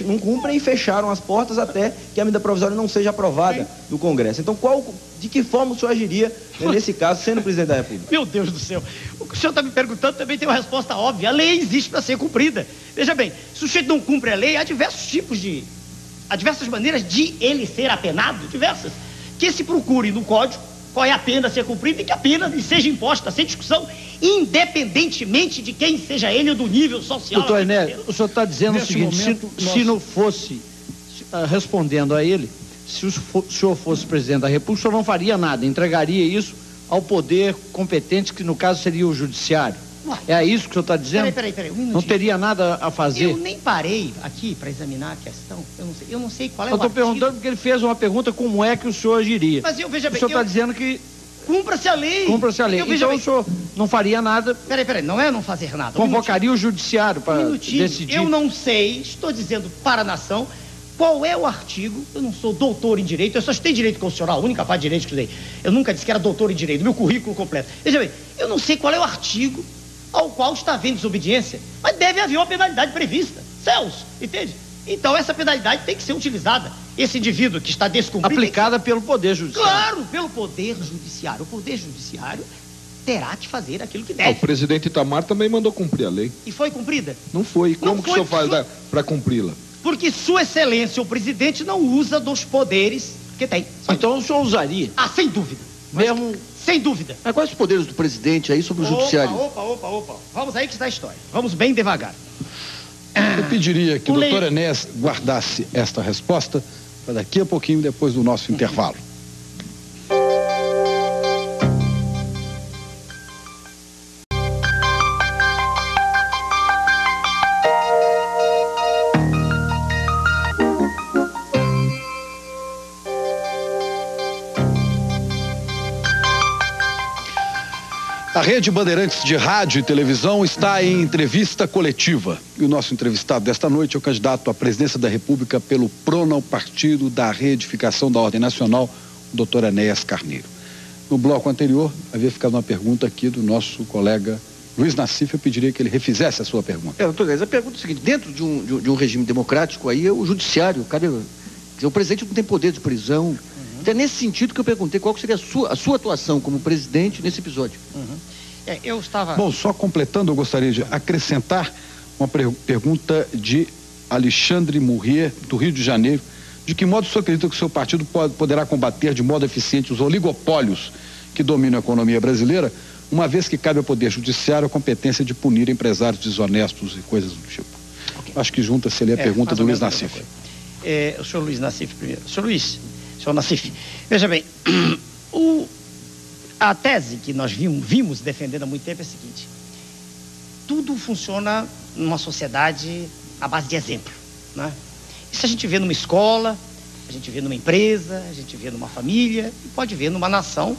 não cumprem e fecharam as portas até que a medida provisória não seja aprovada no Congresso. Então, de que forma o senhor agiria nesse caso, sendo presidente da República? Meu Deus do céu, o que o senhor está me perguntando também tem uma resposta óbvia. A lei existe para ser cumprida. Veja bem, se o sujeito não cumpre a lei, há diversas maneiras de ele ser apenado, diversas, que se procure no Código qual é a pena a ser cumprida e que a pena seja imposta, sem discussão, independentemente de quem seja ele ou do nível social. Doutor Enélio, o senhor está dizendo o seguinte, se não fosse, respondendo a ele, se o senhor fosse presidente da República, o senhor não faria nada, entregaria isso ao poder competente, que no caso seria o judiciário. É isso que o senhor está dizendo? Peraí, um minutinho. Não teria nada a fazer? Eu nem parei aqui para examinar a questão. Eu não sei qual é o artigo. Eu estou perguntando porque ele fez uma pergunta, como é que o senhor agiria? Mas veja bem... O senhor está dizendo que... Cumpra-se a lei. Cumpra-se a lei. Então o senhor não faria nada... Peraí, não é não fazer nada. Convocaria o judiciário para decidir? Eu não sei, estou dizendo para a nação, qual é o artigo. Eu não sou doutor em direito, eu só tenho direito constitucional, a única parte de direito que estudei. Eu nunca disse que era doutor em direito, meu currículo completo. Veja bem, eu não sei qual é o artigo ao qual está havendo desobediência, mas deve haver uma penalidade prevista. Celso, entende? Então essa penalidade tem que ser utilizada. Esse indivíduo que está descumprindo... Aplicada pelo Poder Judiciário. Claro, pelo Poder Judiciário. O Poder Judiciário terá que fazer aquilo que deve. O presidente Itamar também mandou cumprir a lei. E foi cumprida? Não foi. Como que o senhor faz para cumpri-la? Porque Sua Excelência, o presidente, não usa dos poderes que tem. Então o senhor usaria? Ah, sem dúvida. Mesmo... Sem dúvida. Mas quais os poderes do presidente aí sobre o judiciário? Opa. Vamos aí que está a história. Vamos bem devagar. Eu pediria que o doutor Enéas guardasse esta resposta para daqui a pouquinho, depois do nosso intervalo. A Rede Bandeirantes de Rádio e Televisão está em entrevista coletiva. E o nosso entrevistado desta noite é o candidato à presidência da República pelo PRONA, o Partido da Reedificação da Ordem Nacional, o doutor Enéas Carneiro. No bloco anterior, havia ficado uma pergunta aqui do nosso colega Luiz Nassif. Eu pediria que ele refizesse a sua pergunta. Doutor Enéas, a pergunta é a seguinte: dentro de um regime democrático, aí o judiciário, o presidente não tem poder de prisão. Então é nesse sentido que eu perguntei qual seria a sua atuação como presidente nesse episódio. Eu estava... Bom, só completando, eu gostaria de acrescentar uma pergunta de Alexandre Murrier, do Rio de Janeiro. De que modo o senhor acredita que o seu partido poderá combater de modo eficiente os oligopólios que dominam a economia brasileira, uma vez que cabe ao Poder Judiciário a competência de punir empresários desonestos e coisas do tipo? Okay. Acho que junta-se ali a pergunta do Luiz Nassif. O senhor Luiz Nassif primeiro. Senhor Nassif, veja bem, a tese que nós vimos defendendo há muito tempo é a seguinte: tudo funciona numa sociedade à base de exemplo, né? Isso a gente vê numa escola, a gente vê numa empresa, a gente vê numa família e pode ver numa nação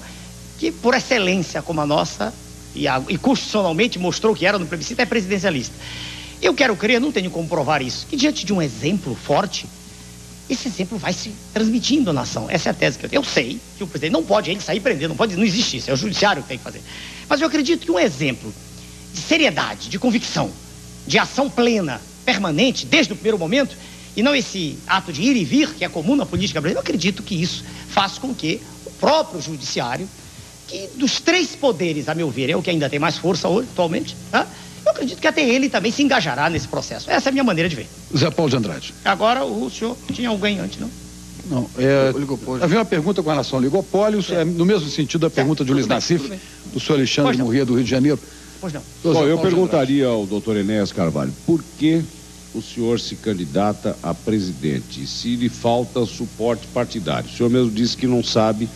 que, por excelência como a nossa, e constitucionalmente mostrou que era no plebiscito, é presidencialista. Eu quero crer, não tenho como provar isso, que diante de um exemplo forte, esse exemplo vai se transmitindo à nação. Essa é a tese que eu tenho. Eu sei que o presidente não pode ele sair prender, não existe isso, é o judiciário que tem que fazer. Mas eu acredito que um exemplo de seriedade, de convicção, de ação plena, permanente, desde o primeiro momento, e não esse ato de ir e vir, que é comum na política brasileira, eu acredito que isso faz com que o próprio judiciário, que dos três poderes, a meu ver, é o que ainda tem mais força hoje, atualmente, né? Eu acredito que até ele também se engajará nesse processo. Essa é a minha maneira de ver. Zé Paulo de Andrade. Agora o senhor tinha alguém antes, não? Não, havia uma pergunta com relação ao oligopólios, no mesmo sentido da pergunta de Luiz Nassif, do senhor Alexandre Murrier, do Rio de Janeiro. Pois não. Bom, eu perguntaria ao doutor Enéas Carvalho, por que o senhor se candidata a presidente se lhe falta suporte partidário? O senhor mesmo disse que não sabe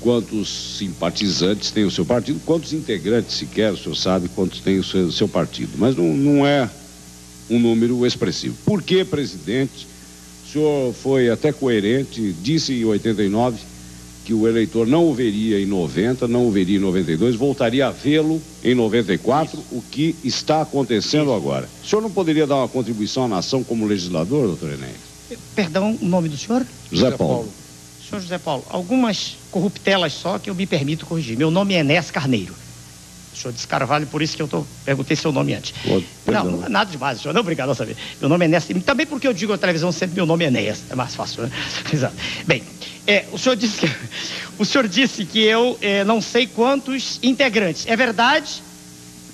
quantos simpatizantes tem o seu partido, quantos integrantes sequer o senhor sabe quantos tem o seu partido, mas não é um número expressivo. Por que, presidente? O senhor foi até coerente, disse em 89 que o eleitor não o veria em 90, não o veria em 92, voltaria a vê-lo em 94, o que está acontecendo agora. O senhor não poderia dar uma contribuição à nação como legislador, doutor Enéas? Perdão, o nome do senhor? José Paulo. Senhor José Paulo, algumas corruptelas só que eu me permito corrigir. Meu nome é Enéas Carneiro. O senhor disse Carvalho, por isso que eu perguntei seu nome antes. Não, nada demais, senhor. Não, obrigado a saber. Meu nome é Enéas. Também porque eu digo na televisão sempre meu nome é Enéas. É mais fácil, né? Exato. Bem, o senhor disse que eu não sei quantos integrantes. É verdade?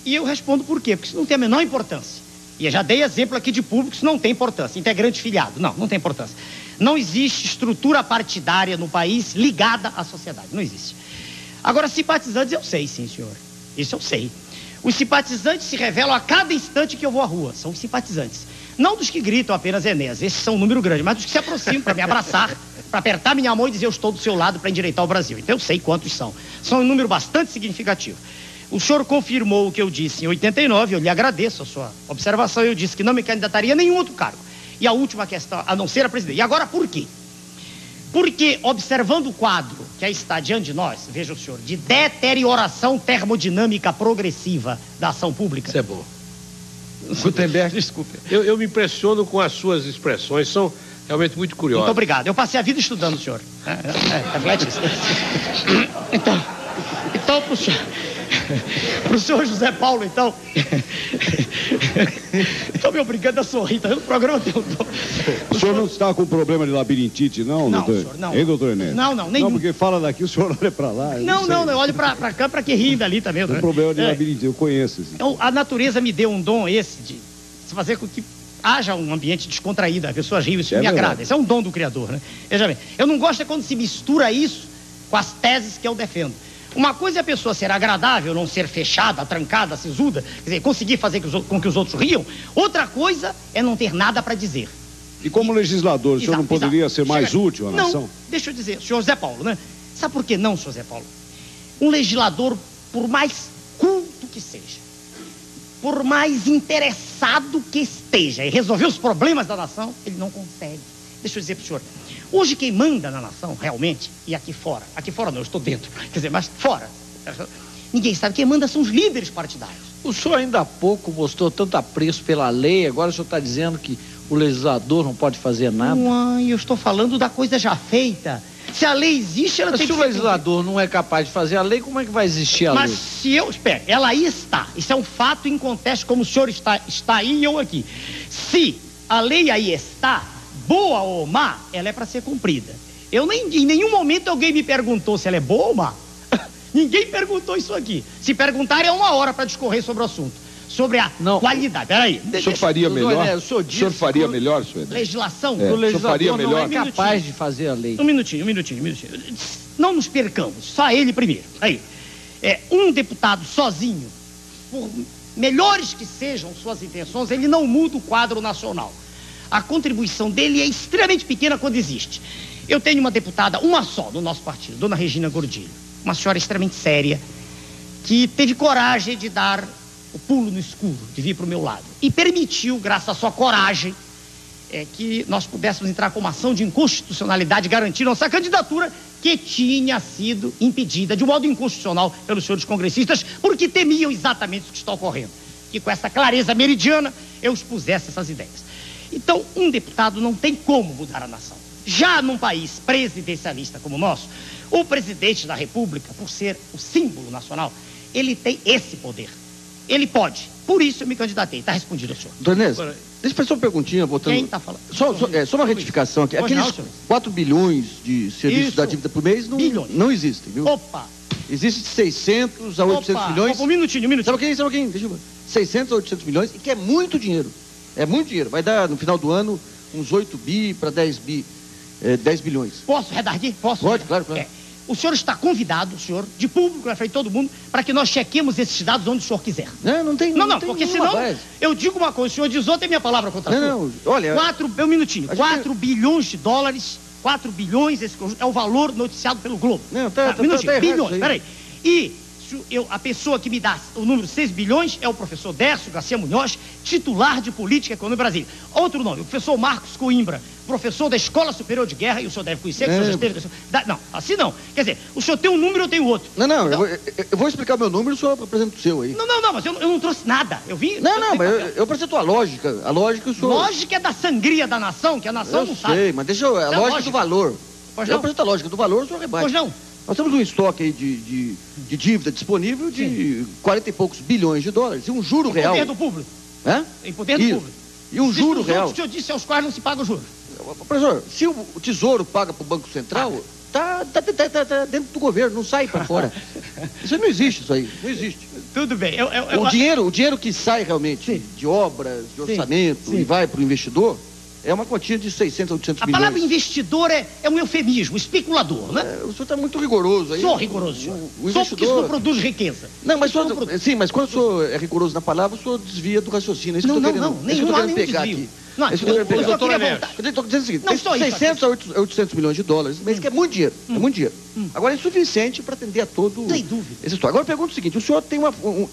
E eu respondo por quê? Porque isso não tem a menor importância. E eu já dei exemplo aqui de público, isso não tem importância. Integrante filiado, não tem importância. Não existe estrutura partidária no país ligada à sociedade. Não existe. Agora, simpatizantes eu sei, sim, senhor. Isso eu sei. Os simpatizantes se revelam a cada instante que eu vou à rua. São os simpatizantes. Não dos que gritam apenas Enéas, esses são um número grande, mas dos que se aproximam para me abraçar, para apertar minha mão e dizer eu estou do seu lado para endireitar o Brasil. Então eu sei quantos são. São um número bastante significativo. O senhor confirmou o que eu disse em 89, eu lhe agradeço a sua observação. Eu disse que não me candidataria a nenhum outro cargo. E a última questão, a não ser a presidente. E agora por quê? Porque, observando o quadro que aí está diante de nós, veja o senhor, de deterioração termodinâmica progressiva da ação pública. Isso é bom. Gutenberg, desculpe. Eu me impressiono com as suas expressões, são realmente muito curiosas. Muito obrigado. Eu passei a vida estudando, senhor. Reflete isso. Então, pro senhor. Pro senhor José Paulo, então. Estou me obrigando a sorrir, tá vendo? O programa tem um tom. O senhor não está com problema de labirintite, não, Não, doutor? senhor, não. Hein, doutor Enéas? Não, nenhum. Não, porque fala daqui, o senhor olha pra lá. Não, eu olho pra cá, pra que rir dali também. Tem problema de labirintite, eu conheço. Então, a natureza me deu um dom esse de fazer com que haja um ambiente descontraído, a pessoa ri, isso me agrada. Esse é um dom do Criador, né? Veja bem, eu não gosto é quando se mistura isso com as teses que eu defendo. Uma coisa é a pessoa ser agradável, não ser fechada, trancada, sisuda, quer dizer, conseguir fazer com que os outros riam. Outra coisa é não ter nada para dizer. E como legislador, o senhor não poderia ser mais útil à nação? Não, deixa eu dizer, senhor Zé Paulo, né? Sabe por que não, senhor Zé Paulo? Um legislador, por mais culto que seja, por mais interessado que esteja em resolver os problemas da nação, ele não consegue. Deixa eu dizer para o senhor, hoje quem manda na nação, realmente, e aqui fora não, eu estou dentro, quer dizer, mas fora, ninguém sabe, quem manda são os líderes partidários. O senhor ainda há pouco mostrou tanto apreço pela lei, agora o senhor está dizendo que o legislador não pode fazer nada? Uai, eu estou falando da coisa já feita. Se a lei existe, ela tem que ser... Se o legislador não é capaz de fazer a lei, como é que vai existir a lei? Mas se eu... Espera, ela aí está. Isso é um fato inconteste, como o senhor está aí e eu aqui. Se a lei aí está, boa ou má, ela é para ser cumprida. Em nenhum momento alguém me perguntou se ela é boa ou má. Ninguém perguntou isso aqui. Se perguntar, é 1 hora para discorrer sobre o assunto. Sobre a qualidade. Peraí. O senhor faria melhor? O senhor faria melhor, senhor? Legislação. O legislador não é capaz de fazer a lei. Um minutinho. Não nos percamos. Só ele primeiro. Aí. Um deputado sozinho, por melhores que sejam suas intenções, ele não muda o quadro nacional. A contribuição dele é extremamente pequena quando existe. Eu tenho uma deputada, uma só, do nosso partido, dona Regina Gordilho. Uma senhora extremamente séria, que teve coragem de dar o pulo no escuro, de vir para o meu lado. E permitiu, graças à sua coragem, que nós pudéssemos entrar com uma ação de inconstitucionalidade, garantir nossa candidatura, que tinha sido impedida de modo inconstitucional pelos senhores congressistas, porque temiam exatamente o que está ocorrendo. Que com essa clareza meridiana, eu expusesse essas ideias. Então, um deputado não tem como mudar a nação. Já num país presidencialista como o nosso, o presidente da República, por ser o símbolo nacional, ele tem esse poder. Ele pode. Por isso eu me candidatei. Está respondido, senhor. Doutor Enéas, deixa eu fazer uma perguntinha. Voltando... Quem está falando? Só uma retificação aqui. Aqueles 4 bilhões de serviços da dívida por mês não existem, viu? Opa! Existe de 600 a 800 milhões. Um minutinho. Sabe o que? Deixa eu ver. 600 a 800 milhões, e que é muito dinheiro. É muito dinheiro. Vai dar, no final do ano, uns 8 bi para 10 bilhões. Posso redarguir? Posso? Pode, claro. O senhor está convidado, de público, na frente de todo mundo, para que nós chequemos esses dados onde o senhor quiser. Não tem. Não, porque senão eu digo uma coisa, o senhor diz outra e minha palavra contra a sua. Não, olha... 4 bilhões de dólares, 4 bilhões, esse conjunto, é o valor noticiado pelo Globo. Não, tá bilhões, peraí. E a pessoa que me dá o número 6 bilhões é o professor Dércio Garcia Munhoz, titular de Política e Economia do Brasil. Outro nome, o professor Marcos Coimbra, professor da Escola Superior de Guerra, e o senhor deve conhecer, que o senhor já esteve... Não, assim não. Quer dizer, o senhor tem um número, eu tenho outro. Não, então... eu vou explicar o meu número, o senhor apresenta o seu aí. Não, mas eu não trouxe nada. Eu vim... Mas eu apresento a lógica. A lógica o senhor... Lógica é da sangria da nação, que a nação não sabe. Eu sei, mas deixa eu... A lógica do valor. Eu apresento a lógica do valor, o senhor rebate. Pois não. Nós temos um estoque aí de dívida disponível de 40 e poucos bilhões de dólares. E um juro real. Em poder do público. Em poder do público. E um juro real. O senhor disse aos quais não se paga o juro. Professor, se o Tesouro paga para o Banco Central, tá dentro do governo, não sai para fora. Isso não existe, isso aí. Não existe. Tudo bem. O dinheiro que sai realmente de obras, de orçamento e vai para o investidor, é uma quantia de 600 a 800 milhões. A palavra investidor é um eufemismo, especulador, né? O senhor está muito rigoroso aí. Sou rigoroso, senhor. O investidor... Só porque isso não produz riqueza. Não, mas quando o senhor é rigoroso na palavra, o senhor desvia do raciocínio. É isso que eu estou querendo pegar aqui. Não, é isso que eu quero pegar. Eu estou dizendo o seguinte, tem 600 a 800 milhões de dólares, mas que é muito dinheiro. É muito dinheiro. Agora é insuficiente para atender a todo... Sem dúvida. Essa história. Agora eu pergunto o seguinte, o senhor tem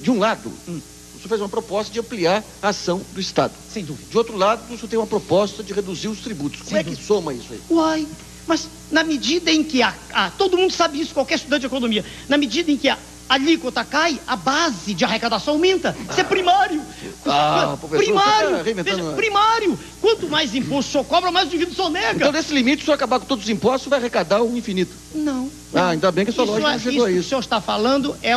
de um lado... O senhor fez uma proposta de ampliar a ação do Estado. Sem dúvida. De outro lado, o senhor tem uma proposta de reduzir os tributos. Como é que soma isso aí? Uai, mas na medida em que todo mundo sabe isso, qualquer estudante de economia, na medida em que a alíquota cai, a base de arrecadação aumenta. Isso é primário. Professor, primário. Quanto mais imposto o senhor cobra, mais o indivíduo sonega. Então, nesse limite, se o senhor acabar com todos os impostos, vai arrecadar o infinito. Não. Ainda bem que a sua lógica não chegou a isso. O que o senhor está falando é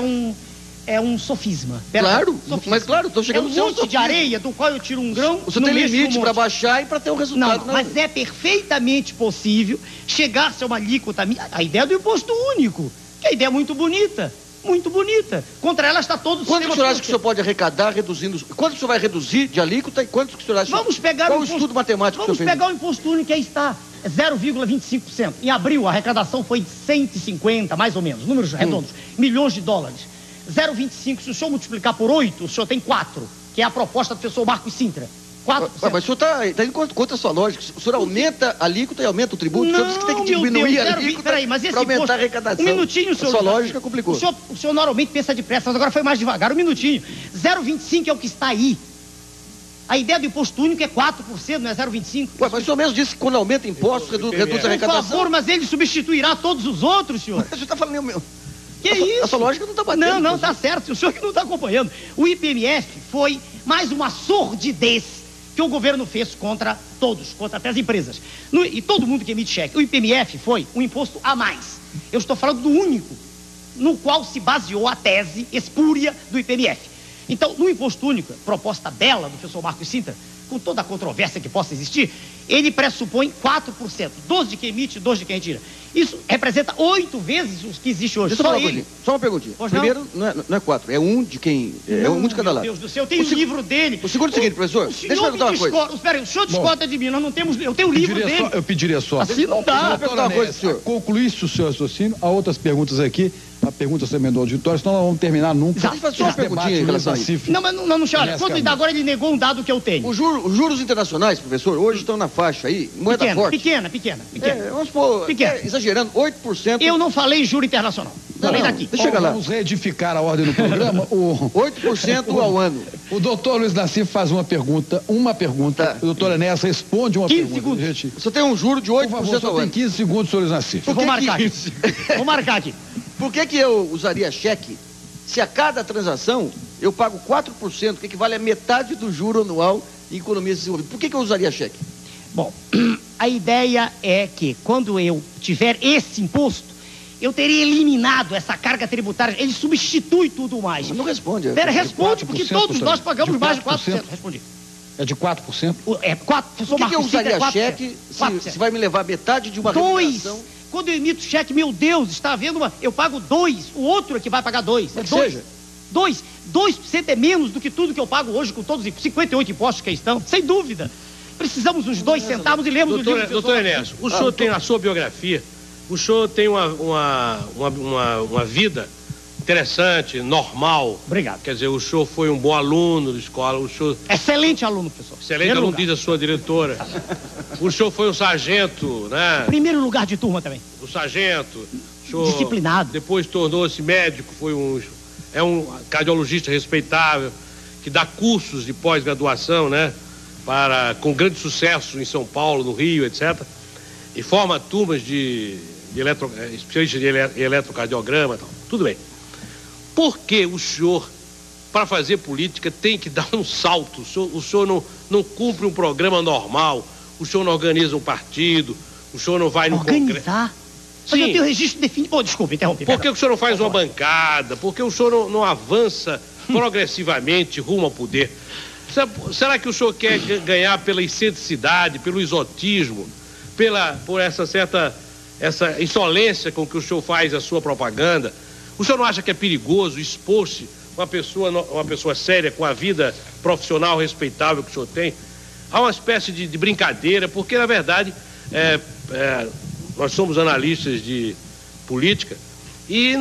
é um sofisma. Claro, sofisma. mas claro, estou chegando no seu monte de areia do qual eu tiro um grão. Você tem limite para baixar e para ter um resultado. Não, mas é perfeitamente possível chegar-se a uma alíquota. A ideia do imposto único, que é a ideia muito bonita. Muito bonita. Contra ela está todo o sistema. Quanto que o senhor acha que o senhor pode arrecadar reduzindo? Quanto que o senhor vai reduzir de alíquota e quanto que o senhor acha? Vamos pegar qual o estudo matemático que o senhor fez? Vamos pegar o imposto único que aí está. 0,25%. Em abril, a arrecadação foi de 150, mais ou menos, números redondos, milhões de dólares. 0,25, se o senhor multiplicar por 8, o senhor tem 4, que é a proposta do professor Marcos Sintra. 4%. Mas o senhor está indo contra a sua lógica. O senhor aumenta a alíquota e aumenta o tributo? Não, o senhor disse que tem que diminuir a alíquota para aumentar a arrecadação. Um minutinho, senhor. A sua lógica complicou. O senhor normalmente pensa depressa, mas agora foi mais devagar. Um minutinho. 0,25 é o que está aí. A ideia do imposto único é 4%, não é 0,25%. Mas o senhor mesmo disse que quando aumenta impostos, reduz a arrecadação. Por favor, mas ele substituirá todos os outros, senhor. Mas o senhor está falando meu. Que isso? A sua lógica não está batendo. Não, está certo. O senhor que não está acompanhando. O IPMF foi mais uma sordidez que o governo fez contra todos, contra até as empresas. E todo mundo que emite cheque. O IPMF foi um imposto a mais. Eu estou falando do único no qual se baseou a tese espúria do IPMF. Então, no imposto único, proposta bela do professor Marcos Sintra, com toda a controvérsia que possa existir, ele pressupõe 4%. 12 de quem emite, 12 de quem retira. Isso representa 8 vezes os que existe hoje. Só uma perguntinha. Primeiro, não é 4, é 1 de quem... É 1 de cada lado. Meu Deus do céu, eu tenho o livro dele. O segundo é o seguinte, professor, deixa eu perguntar uma coisa. Espera aí, o senhor discorda de mim, nós não temos... Eu tenho o livro dele. Eu pediria só... Assim não dá. Deixa eu perguntar uma coisa, senhor. Concluísse o seu raciocínio, há outras perguntas aqui. A pergunta se emendou ao auditório, senão nós vamos terminar nunca. Deixa eu fazer só uma perguntinha em relação a isso. Não, mas não, olha, quando agora ele negou um dado que eu tenho. Os juros internacionais, professor, hoje estão na faixa aí, moeda forte. Pequena. Vamos supor, exagerando, 8%. Eu não falei juro internacional. Falei daqui. Deixa eu chegar lá. Vamos reedificar a ordem do programa. 8% ao ano. O doutor Luiz Nassif faz uma pergunta. Tá. O doutor Enéas responde uma 15 pergunta. 15 segundos. Você tem um juro de 8% Por favor, ao ano. tem 15 segundos, senhor Luiz Nassif. Vou marcar aqui. Vou marcar aqui. Por que eu usaria cheque se a cada transação eu pago 4%, que equivale a metade do juro anual em economia desenvolvida? Por que eu usaria cheque? Bom, a ideia é que quando eu tiver esse imposto, eu teria eliminado essa carga tributária. Ele substitui tudo mais. Não responde. Responde, porque todos nós pagamos mais de 4%. Respondi. É de 4%? É 4%. Por que eu usaria cheque se vai me levar metade de uma remuneração? Quando eu emito cheque, meu Deus, está havendo uma... Eu pago 2, o outro é que vai pagar 2. É 2. 2% é menos do que tudo que eu pago hoje com todos os 58 impostos que aí estão, sem dúvida. Precisamos uns 2 centavos e lemos o livro. Doutor Enéas, o senhor tem na sua biografia, o senhor tem uma vida interessante, normal. Obrigado. Quer dizer, o senhor foi um bom aluno de escola, o senhor... Excelente aluno, professor. Excelente aluno, diz a sua diretora. O senhor foi um sargento, né? Primeiro lugar de turma também. O sargento. O senhor disciplinado. Depois tornou-se médico, é um cardiologista respeitável, que dá cursos de pós-graduação, né? Com grande sucesso em São Paulo, no Rio, etc. E forma turmas especialistas de eletrocardiograma e tal. Tudo bem. Por que o senhor, para fazer política, tem que dar um salto? O senhor não cumpre um programa normal, o senhor não organiza um partido, o senhor não vai no Congresso. Organizar? Mas eu tenho registro definido. Desculpa, interrompi. Por que o senhor não faz uma bancada? Por que o senhor não avança progressivamente rumo ao poder? Será que o senhor quer ganhar pela excentricidade, pelo exotismo, por essa insolência com que o senhor faz a sua propaganda? O senhor não acha que é perigoso expor-se uma pessoa séria, com a vida profissional respeitável que o senhor tem, a uma espécie de brincadeira? Porque, na verdade, nós somos analistas de política e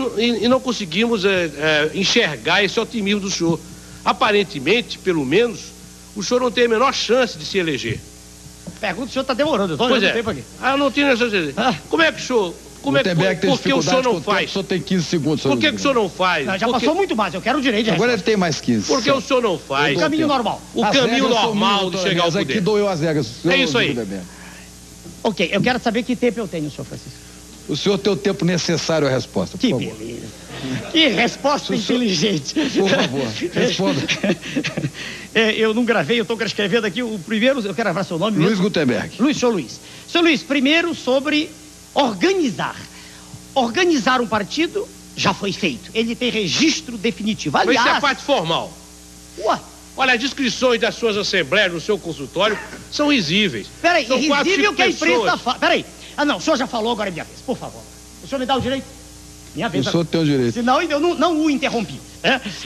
não conseguimos enxergar esse otimismo do senhor. Aparentemente, pelo menos, o senhor não tem a menor chance de se eleger. Pergunta, o senhor está demorando. Pois é. Tempo aqui. Não tinha chance de se eleger. Como é que o senhor... Por que o senhor não faz? O senhor tem 15 segundos. Por que o senhor não faz? Já passou muito mais, eu quero o direito de Agora ele tem mais 15. Por que o senhor não faz? O caminho normal. O caminho normal de chegar ao poder. Aqui doeu as regras. É isso aí. Ok, eu quero saber que tempo eu tenho, senhor Francisco. O senhor tem o tempo necessário à resposta, por favor. Que beleza. Que resposta inteligente. Por favor, responda. Eu não gravei, eu estou escrevendo aqui o primeiro, eu quero gravar seu nome Luiz mesmo. Gutenberg. Senhor Luiz, primeiro sobre organizar. Organizar um partido já foi feito. Ele tem registro definitivo. Aliás... Mas isso é a parte formal. Ué? Olha, as descrições das suas assembleias no seu consultório são risíveis. Peraí, são risível que a imprensa pessoas. fala. Peraí. Ah, não, o senhor já falou, agora é minha vez, por favor. O senhor me dá o direito? Minha vez. O senhor tem o direito. Senão eu não o interrompi.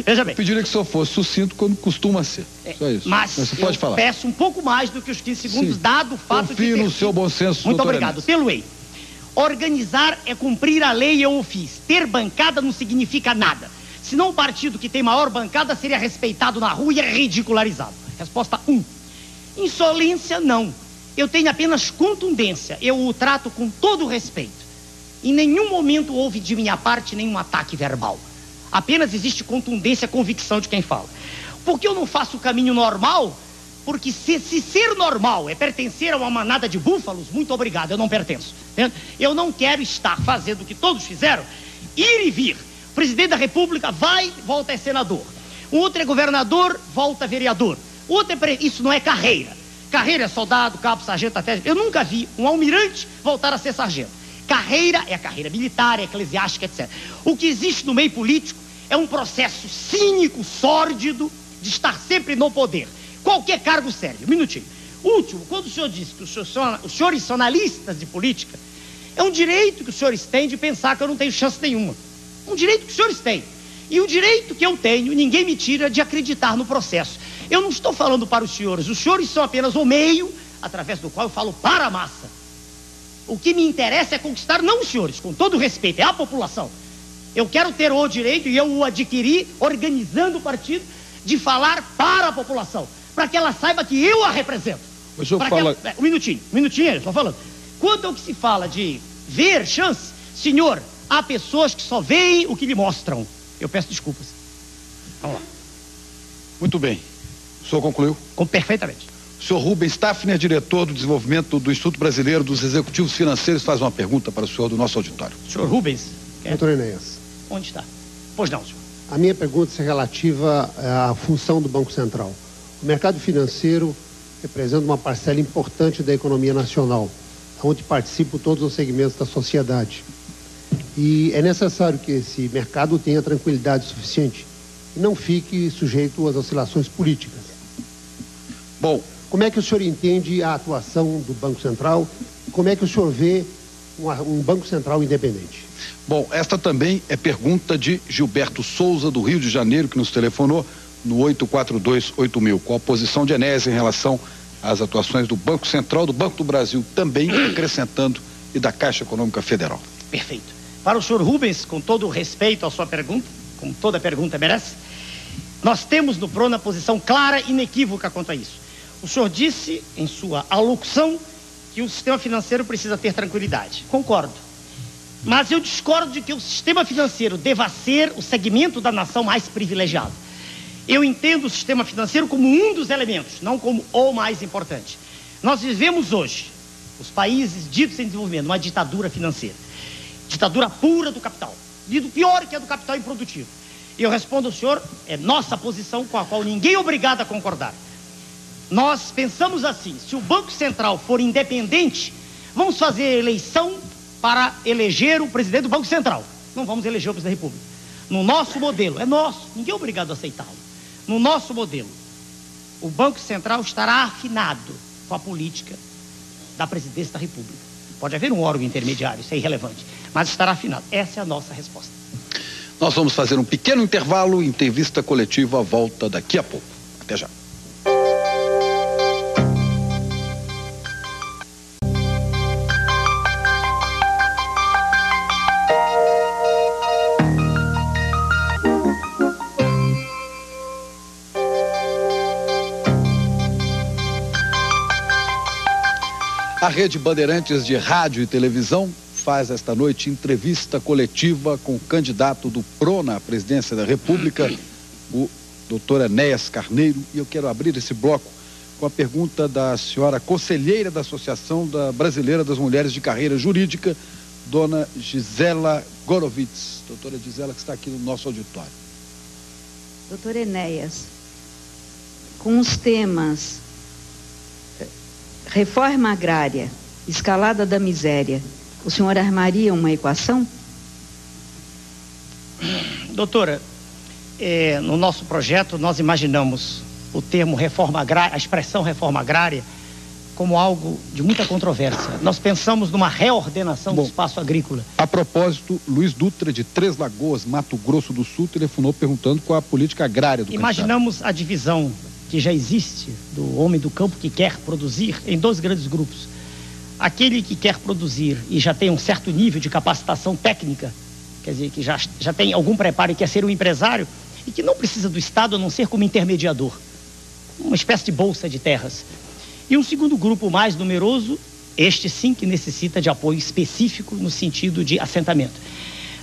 Veja bem. Eu pediria que o senhor fosse sucinto como costuma ser. Só isso. Mas você pode falar. Peço um pouco mais do que os 15 segundos, dado o fato de Confio no seu bom senso, Muito doutor obrigado. Enes. Pelo EI. Organizar é cumprir a lei e eu o fiz. Ter bancada não significa nada. Senão o partido que tem maior bancada seria respeitado na rua e é ridicularizado. Resposta 1. Insolência, não. Eu tenho apenas contundência. Eu o trato com todo o respeito. Em nenhum momento houve de minha parte nenhum ataque verbal. Apenas existe contundência, convicção de quem fala. Por que eu não faço o caminho normal? Porque se ser normal é pertencer a uma manada de búfalos, muito obrigado, eu não pertenço. Entende? Eu não quero estar fazendo o que todos fizeram, ir e vir. O presidente da República vai, volta a senador. O outro é governador, volta a vereador. O outro é isso não é carreira. Carreira é soldado, cabo, sargento, até... Eu nunca vi um almirante voltar a ser sargento. Carreira é a carreira militar, eclesiástica, etc. O que existe no meio político é um processo cínico, sórdido, de estar sempre no poder. Qualquer cargo serve. Um minutinho. Último, quando o senhor disse que os senhores são analistas de política, é um direito que os senhores têm de pensar que eu não tenho chance nenhuma. Um direito que os senhores têm. E o direito que eu tenho, ninguém me tira de acreditar no processo. Eu não estou falando para os senhores são apenas o meio através do qual eu falo para a massa. O que me interessa é conquistar, não os senhores, com todo respeito, é a população. Eu quero ter o direito, e eu o adquiri organizando o partido, de falar para a população, para que ela saiba que eu a represento. O senhor fala... Um minutinho, eu estou falando. Quanto ao que se fala de ver chance, senhor, há pessoas que só veem o que lhe mostram. Eu peço desculpas. Vamos lá. Muito bem. O senhor concluiu? Perfeitamente. O senhor Rubens Tafner, diretor do desenvolvimento do Instituto Brasileiro dos Executivos Financeiros, faz uma pergunta para o senhor do nosso auditório. Senhor Rubens? Doutor Enéas. Onde está? Pois não, senhor. A minha pergunta é relativa à função do Banco Central. O mercado financeiro representa uma parcela importante da economia nacional, onde participam todos os segmentos da sociedade. E é necessário que esse mercado tenha tranquilidade suficiente e não fique sujeito às oscilações políticas. Bom, como é que o senhor entende a atuação do Banco Central? Como é que o senhor vê um Banco Central independente? Bom, esta também é pergunta de Gilberto Souza, do Rio de Janeiro, que nos telefonou no 8428000. Qual a posição de Enéas em relação às atuações do Banco Central, do Banco do Brasil também, acrescentando, e da Caixa Econômica Federal? Perfeito. Para o senhor Rubens, com todo o respeito à sua pergunta, como toda pergunta merece, nós temos no PRONA posição clara e inequívoca quanto a isso. O senhor disse, em sua alocução, que o sistema financeiro precisa ter tranquilidade. Concordo. Mas eu discordo de que o sistema financeiro deva ser o segmento da nação mais privilegiado. Eu entendo o sistema financeiro como um dos elementos, não como o mais importante. Nós vivemos hoje, os países ditos em desenvolvimento, uma ditadura financeira. Ditadura pura do capital. E do pior que é do capital improdutivo. E eu respondo ao senhor, é nossa posição com a qual ninguém é obrigado a concordar. Nós pensamos assim, se o Banco Central for independente, vamos fazer eleição para eleger o presidente do Banco Central. Não vamos eleger o presidente da República. No nosso modelo, é nosso, ninguém é obrigado a aceitá-lo. No nosso modelo, o Banco Central estará afinado com a política da presidência da República. Pode haver um órgão intermediário, isso é irrelevante, mas estará afinado. Essa é a nossa resposta. Nós vamos fazer um pequeno intervalo, entrevista coletiva, volta daqui a pouco. Até já. A Rede Bandeirantes de Rádio e Televisão faz esta noite entrevista coletiva com o candidato do PRONA à presidência da República, o doutor Enéas Carneiro, e eu quero abrir esse bloco com a pergunta da senhora conselheira da Associação Brasileira das Mulheres de Carreira Jurídica, dona Gisela Gorovitz. Doutora Gisela, que está aqui no nosso auditório. Doutor Enéas, com os temas reforma agrária, escalada da miséria, o senhor armaria uma equação? Doutora, no nosso projeto nós imaginamos o termo reforma agrária, a expressão reforma agrária, como algo de muita controvérsia. Nós pensamos numa reordenação do espaço agrícola. A propósito, Luiz Dutra, de Três Lagoas, Mato Grosso do Sul, telefonou perguntando qual a política agrária do Imaginamos a divisão que já existe do homem do campo que quer produzir em 2 grandes grupos. Aquele que quer produzir e já tem um certo nível de capacitação técnica, quer dizer, que já tem algum preparo e quer ser um empresário, e que não precisa do Estado a não ser como intermediador, uma espécie de bolsa de terras. E um segundo grupo mais numeroso, este sim que necessita de apoio específico no sentido de assentamento.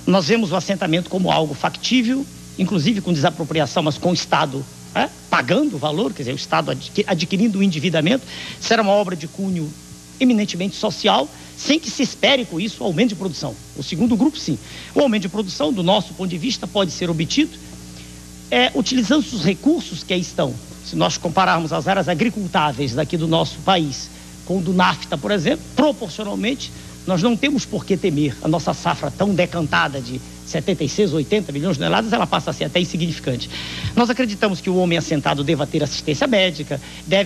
Nós vemos o assentamento como algo factível, inclusive com desapropriação, mas com o Estado pagando o valor, quer dizer, o Estado adquirindo o endividamento. Será uma obra de cunho eminentemente social, sem que se espere com isso o aumento de produção. O segundo grupo, sim. O aumento de produção, do nosso ponto de vista, pode ser obtido utilizando os recursos que aí estão. Se nós compararmos as áreas agricultáveis daqui do nosso país com o do NAFTA, por exemplo, proporcionalmente, nós não temos por que temer. A nossa safra tão decantada de 76, 80 milhões de toneladas, ela passa a ser até insignificante. Nós acreditamos que o homem assentado deva ter assistência médica,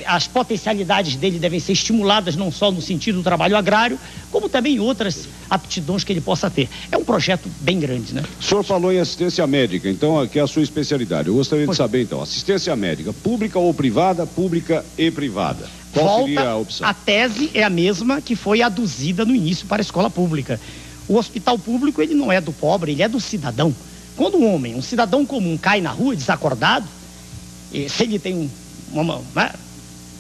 as potencialidades dele devem ser estimuladas não só no sentido do trabalho agrário, como também outras aptidões que ele possa ter. É um projeto bem grande, né? O senhor falou em assistência médica, então, que é a sua especialidade. Eu gostaria de saber, então, assistência médica, pública ou privada, pública e privada. Qual seria a opção? A tese é a mesma que foi aduzida no início para a escola pública. O hospital público, ele não é do pobre, ele é do cidadão. Quando um cidadão comum, cai na rua desacordado, se ele tem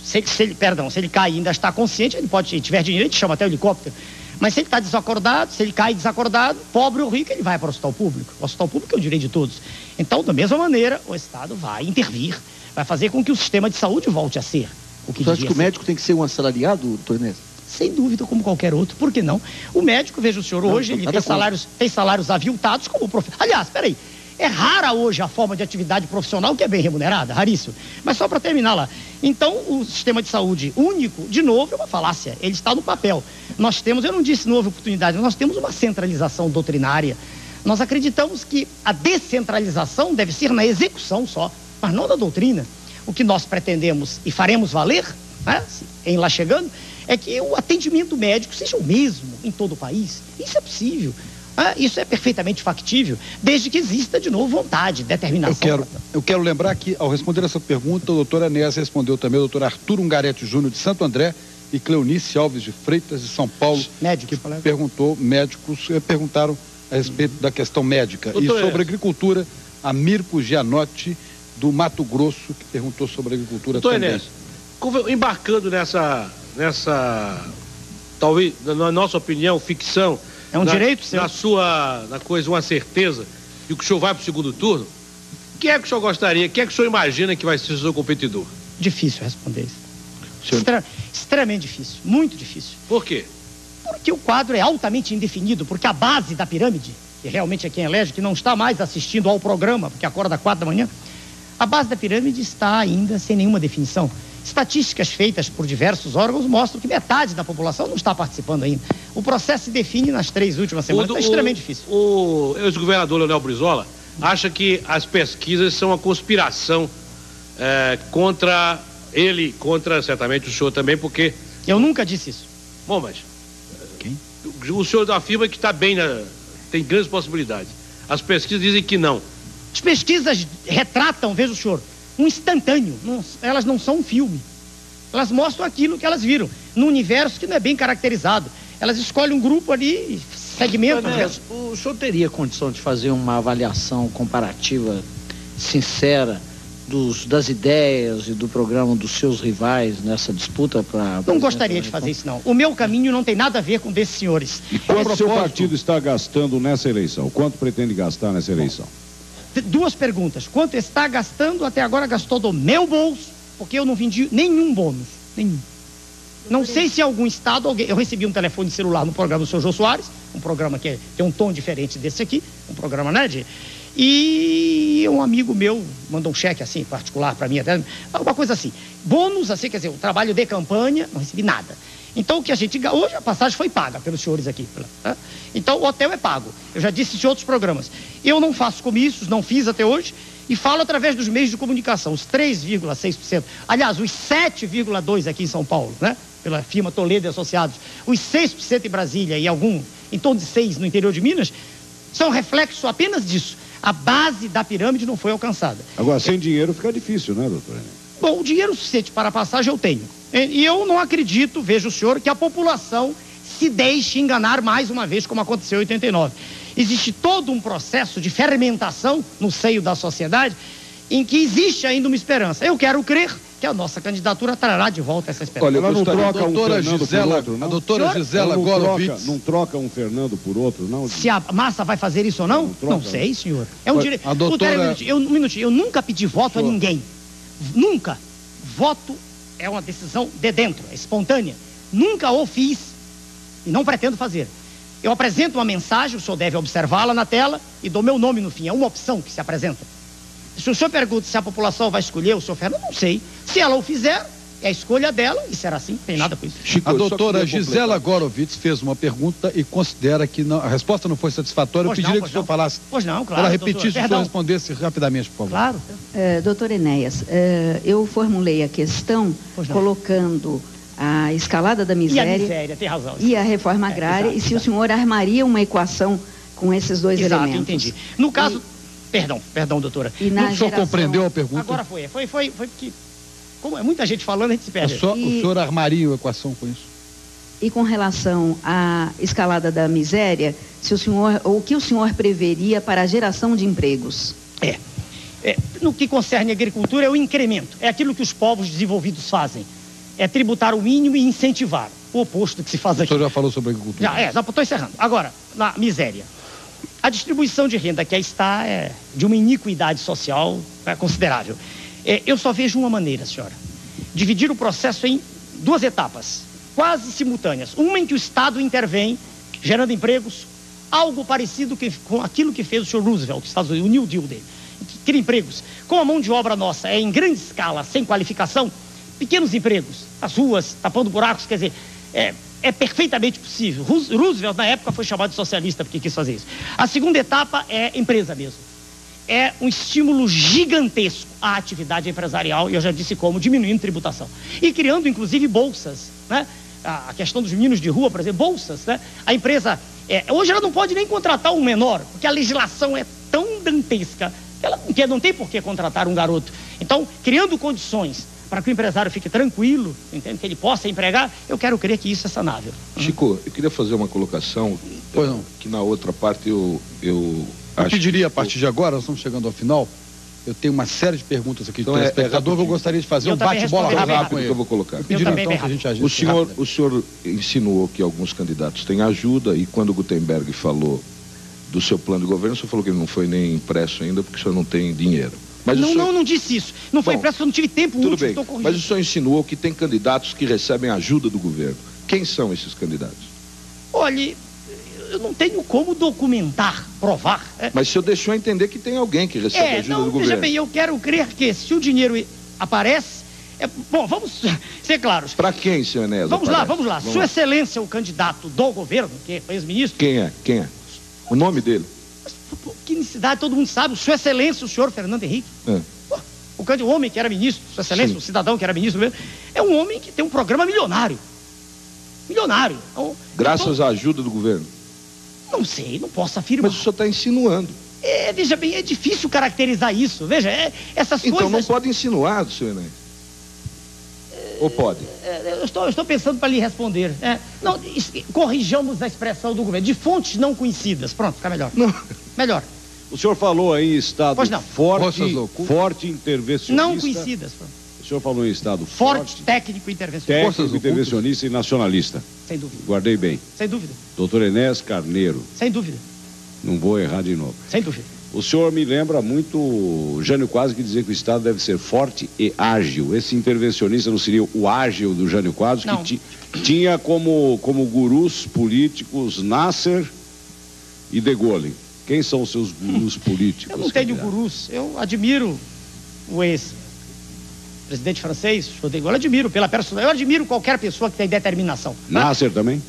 se ele cai e ainda está consciente, ele pode, se tiver dinheiro, ele chama até o helicóptero. Mas se ele está desacordado, se ele cai desacordado, pobre ou rico, ele vai para o hospital público. O hospital público é o direito de todos. Então, da mesma maneira, o Estado vai intervir, vai fazer com que o sistema de saúde volte a ser o que devia ser. Você acha que o médico tem que ser um assalariado, doutor Inês? Sem dúvida, como qualquer outro. Por que não? O médico, veja o senhor, hoje ele tem salários aviltados como professor. Aliás, peraí, é rara hoje a forma de atividade profissional que é bem remunerada, raríssimo. Mas só para terminar lá. Então, o sistema de saúde único, de novo, é uma falácia. Ele está no papel. Nós temos, eu não disse não houve oportunidade, nós temos uma centralização doutrinária. Nós acreditamos que a descentralização deve ser na execução só, mas não na doutrina. O que nós pretendemos e faremos valer, em lá chegando, é que o atendimento médico seja o mesmo em todo o país. Isso é possível. Isso é perfeitamente factível, desde que exista, de novo, vontade, determinação. Eu quero lembrar que, ao responder essa pergunta, o doutor Enéas respondeu também o doutor Arthur Ungarete Júnior, de Santo André, e Cleonice Alves de Freitas, de São Paulo, médicos, que médicos perguntaram a respeito da questão médica. Doutor, e sobre agricultura, a Mirko Gianotti, do Mato Grosso, que perguntou sobre a agricultura doutor também. Enéas, embarcando nessa, talvez, na nossa opinião, ficção, é um direito, seu? Na coisa, uma certeza, de que o senhor vai para o segundo turno, quem é que o senhor gostaria, quem é que o senhor imagina que vai ser o seu competidor? Difícil responder isso. Extremamente difícil, muito difícil. Por quê? Porque o quadro é altamente indefinido, porque a base da pirâmide, que realmente é quem elege, que não está mais assistindo ao programa, porque acorda às 4 da manhã, a base da pirâmide está ainda sem nenhuma definição. Estatísticas feitas por diversos órgãos mostram que metade da população não está participando ainda. O processo se define nas 3 últimas semanas. Está extremamente difícil. O ex-governador Leonel Brizola acha que as pesquisas são uma conspiração contra ele, contra certamente o senhor também, porque... Eu nunca disse isso. Bom, mas... Quem? O senhor afirma que está bem, tem grandes possibilidades. As pesquisas dizem que não. As pesquisas retratam, veja o senhor, um instantâneo, elas não são um filme. Elas mostram aquilo que elas viram, num universo que não é bem caracterizado. Elas escolhem um grupo ali, segmentam. O senhor teria condição de fazer uma avaliação comparativa, sincera, das ideias e do programa dos seus rivais nessa disputa para... Não gostaria de fazer isso, não. O meu caminho não tem nada a ver com desses senhores. E quanto o seu partido está gastando nessa eleição? Quanto pretende gastar nessa eleição? 2 perguntas. Quanto está gastando? Até agora gastou do meu bolso, porque eu não vendi nenhum bônus. Nenhum. Não sei se algum estado, eu recebi um telefone celular no programa do Sr. Jô Soares, um programa que tem um tom diferente desse aqui, um programa, e um amigo meu mandou um cheque assim, particular para mim, até uma coisa assim. Bônus, assim, quer dizer, o trabalho de campanha, não recebi nada. Então, o que a gente... Hoje a passagem foi paga pelos senhores aqui. Né? Então, o hotel é pago. Eu já disse isso em outros programas. Eu não faço comícios, não fiz até hoje, e falo através dos meios de comunicação. Os 3,6%. Aliás, os 7,2% aqui em São Paulo, né? Pela firma Toledo e Associados. Os 6% em Brasília e em torno de 6% no interior de Minas, são reflexo apenas disso. A base da pirâmide não foi alcançada. Agora, sem dinheiro fica difícil, né, doutor? Bom, o dinheiro suficiente para a passagem eu tenho. E eu não acredito, veja o senhor, que a população se deixe enganar mais uma vez, como aconteceu em 89. Existe todo um processo de fermentação no seio da sociedade em que existe ainda uma esperança. Eu quero crer que a nossa candidatura trará de volta essa esperança. Olha, ela não troca a doutora um Fernando Gisela, por outro, não? a doutora Gisela Gorovitz. Não troca um Fernando por outro, não? Se a massa vai fazer isso ou não? Não sei, senhor. É um direito. A doutora... Um minutinho. Eu nunca pedi voto a ninguém. Nunca. Voto é uma decisão de dentro, é espontânea. Nunca o fiz e não pretendo fazer. Eu apresento uma mensagem, o senhor deve observá-la na tela e dou meu nome no fim. É uma opção que se apresenta. Se o senhor pergunta se a população vai escolher o senhor Fernando, não sei. Se ela o fizer, é a escolha dela e será assim, não tem nada com isso. Chico, a doutora Gisela Gorovitz fez uma pergunta e considera que a resposta não foi satisfatória. Eu pediria que o senhor falasse. Pois não, claro. Ela repetisse, se o senhor respondesse rapidamente, por favor. Claro. Doutor Enéas, eu formulei a questão colocando a escalada da miséria, e a miséria, tem razão. E a reforma agrária, e se o senhor armaria uma equação com esses dois elementos. Entendi. No caso... Perdão, doutora. O senhor compreendeu a pergunta? Agora foi porque, como é muita gente falando, a gente se perde. O senhor armaria uma equação com isso? E com relação à escalada da miséria, o que o senhor preveria para a geração de empregos? No que concerne a agricultura, é o incremento. É aquilo que os povos desenvolvidos fazem. É tributar o mínimo e incentivar. O oposto do que se faz aqui. O senhor já falou sobre agricultura? Já estou encerrando. Agora, na miséria. A distribuição de renda que aí está é de uma iniquidade social considerável. Eu só vejo uma maneira, senhora. Dividir o processo em duas etapas, quase simultâneas. Uma em que o Estado intervém, gerando empregos, algo parecido com aquilo que fez o senhor Roosevelt, dos Estados Unidos, o New Deal dele. Que cria empregos. Com a mão de obra nossa, em grande escala, sem qualificação, pequenos empregos, as ruas, tapando buracos, quer dizer... É perfeitamente possível. Roosevelt, na época, foi chamado de socialista porque quis fazer isso. A segunda etapa é empresa mesmo. É um estímulo gigantesco à atividade empresarial, e eu já disse como, diminuindo tributação. E criando, inclusive, bolsas, né? A questão dos meninos de rua, por exemplo, bolsas, né? A empresa, hoje ela não pode nem contratar um menor, porque a legislação é tão dantesca que ela não tem por que contratar um garoto. Então, criando condições para que o empresário fique tranquilo, entende? Que ele possa empregar, eu quero crer que isso é sanável. Chico, eu queria fazer uma colocação, que na outra parte eu pediria a partir de agora, nós estamos chegando ao final, eu tenho uma série de perguntas aqui do telespectador que eu gostaria de fazer um bate-bola rápido que eu vou colocar. Eu pediria então que a gente agisse o senhor insinuou que alguns candidatos têm ajuda, e quando o Gutenberg falou do seu plano de governo, o senhor falou que ele não foi nem impresso ainda porque o senhor não tem dinheiro. Mas não disse isso. Não foi impresso, eu não tive tempo útil. Tudo bem, mas o senhor insinuou que tem candidatos que recebem ajuda do governo. Quem são esses candidatos? Olha, eu não tenho como documentar, provar. Mas o senhor deixou a entender que tem alguém que recebe ajuda do governo. Veja bem, eu quero crer que se o dinheiro aparece... Bom, vamos ser claros. Para quem, senhor Enéas? Vamos lá. Sua Excelência, o candidato do governo, que é ex-ministro... Quem é? O nome dele? Que necessidade, todo mundo sabe. Sua Excelência, o senhor Fernando Henrique. O homem que era ministro, Sua Excelência, o cidadão que era ministro, é um homem que tem um programa milionário. Milionário. Graças à ajuda do governo? Não sei, não posso afirmar. Mas o senhor está insinuando. Veja bem, é difícil caracterizar isso. Veja, essas coisas... Então não pode insinuar, senhor Enéas. Ou pode? Eu estou pensando para lhe responder. Não, corrijamos a expressão do governo. De fontes não conhecidas. Pronto, fica melhor. Não. Melhor. O senhor falou aí em estado forte intervencionista. Não conhecidas. O senhor falou em estado forte técnico intervencionista. Técnico intervencionista e nacionalista. Sem dúvida. Guardei bem. Sem dúvida. Doutor Enéas Carneiro. Sem dúvida. Não vou errar de novo. Sem dúvida. O senhor me lembra muito Jânio Quadros, que dizia que o Estado deve ser forte e ágil. Esse intervencionista não seria o ágil do Jânio Quadros, que tinha como gurus políticos Nasser e De Gaulle. Quem são os seus gurus políticos? Eu não tenho gurus, eu admiro o ex. presidente francês, Charles de Gaulle, eu admiro pela personalidade, eu admiro qualquer pessoa que tem determinação. Nasser também?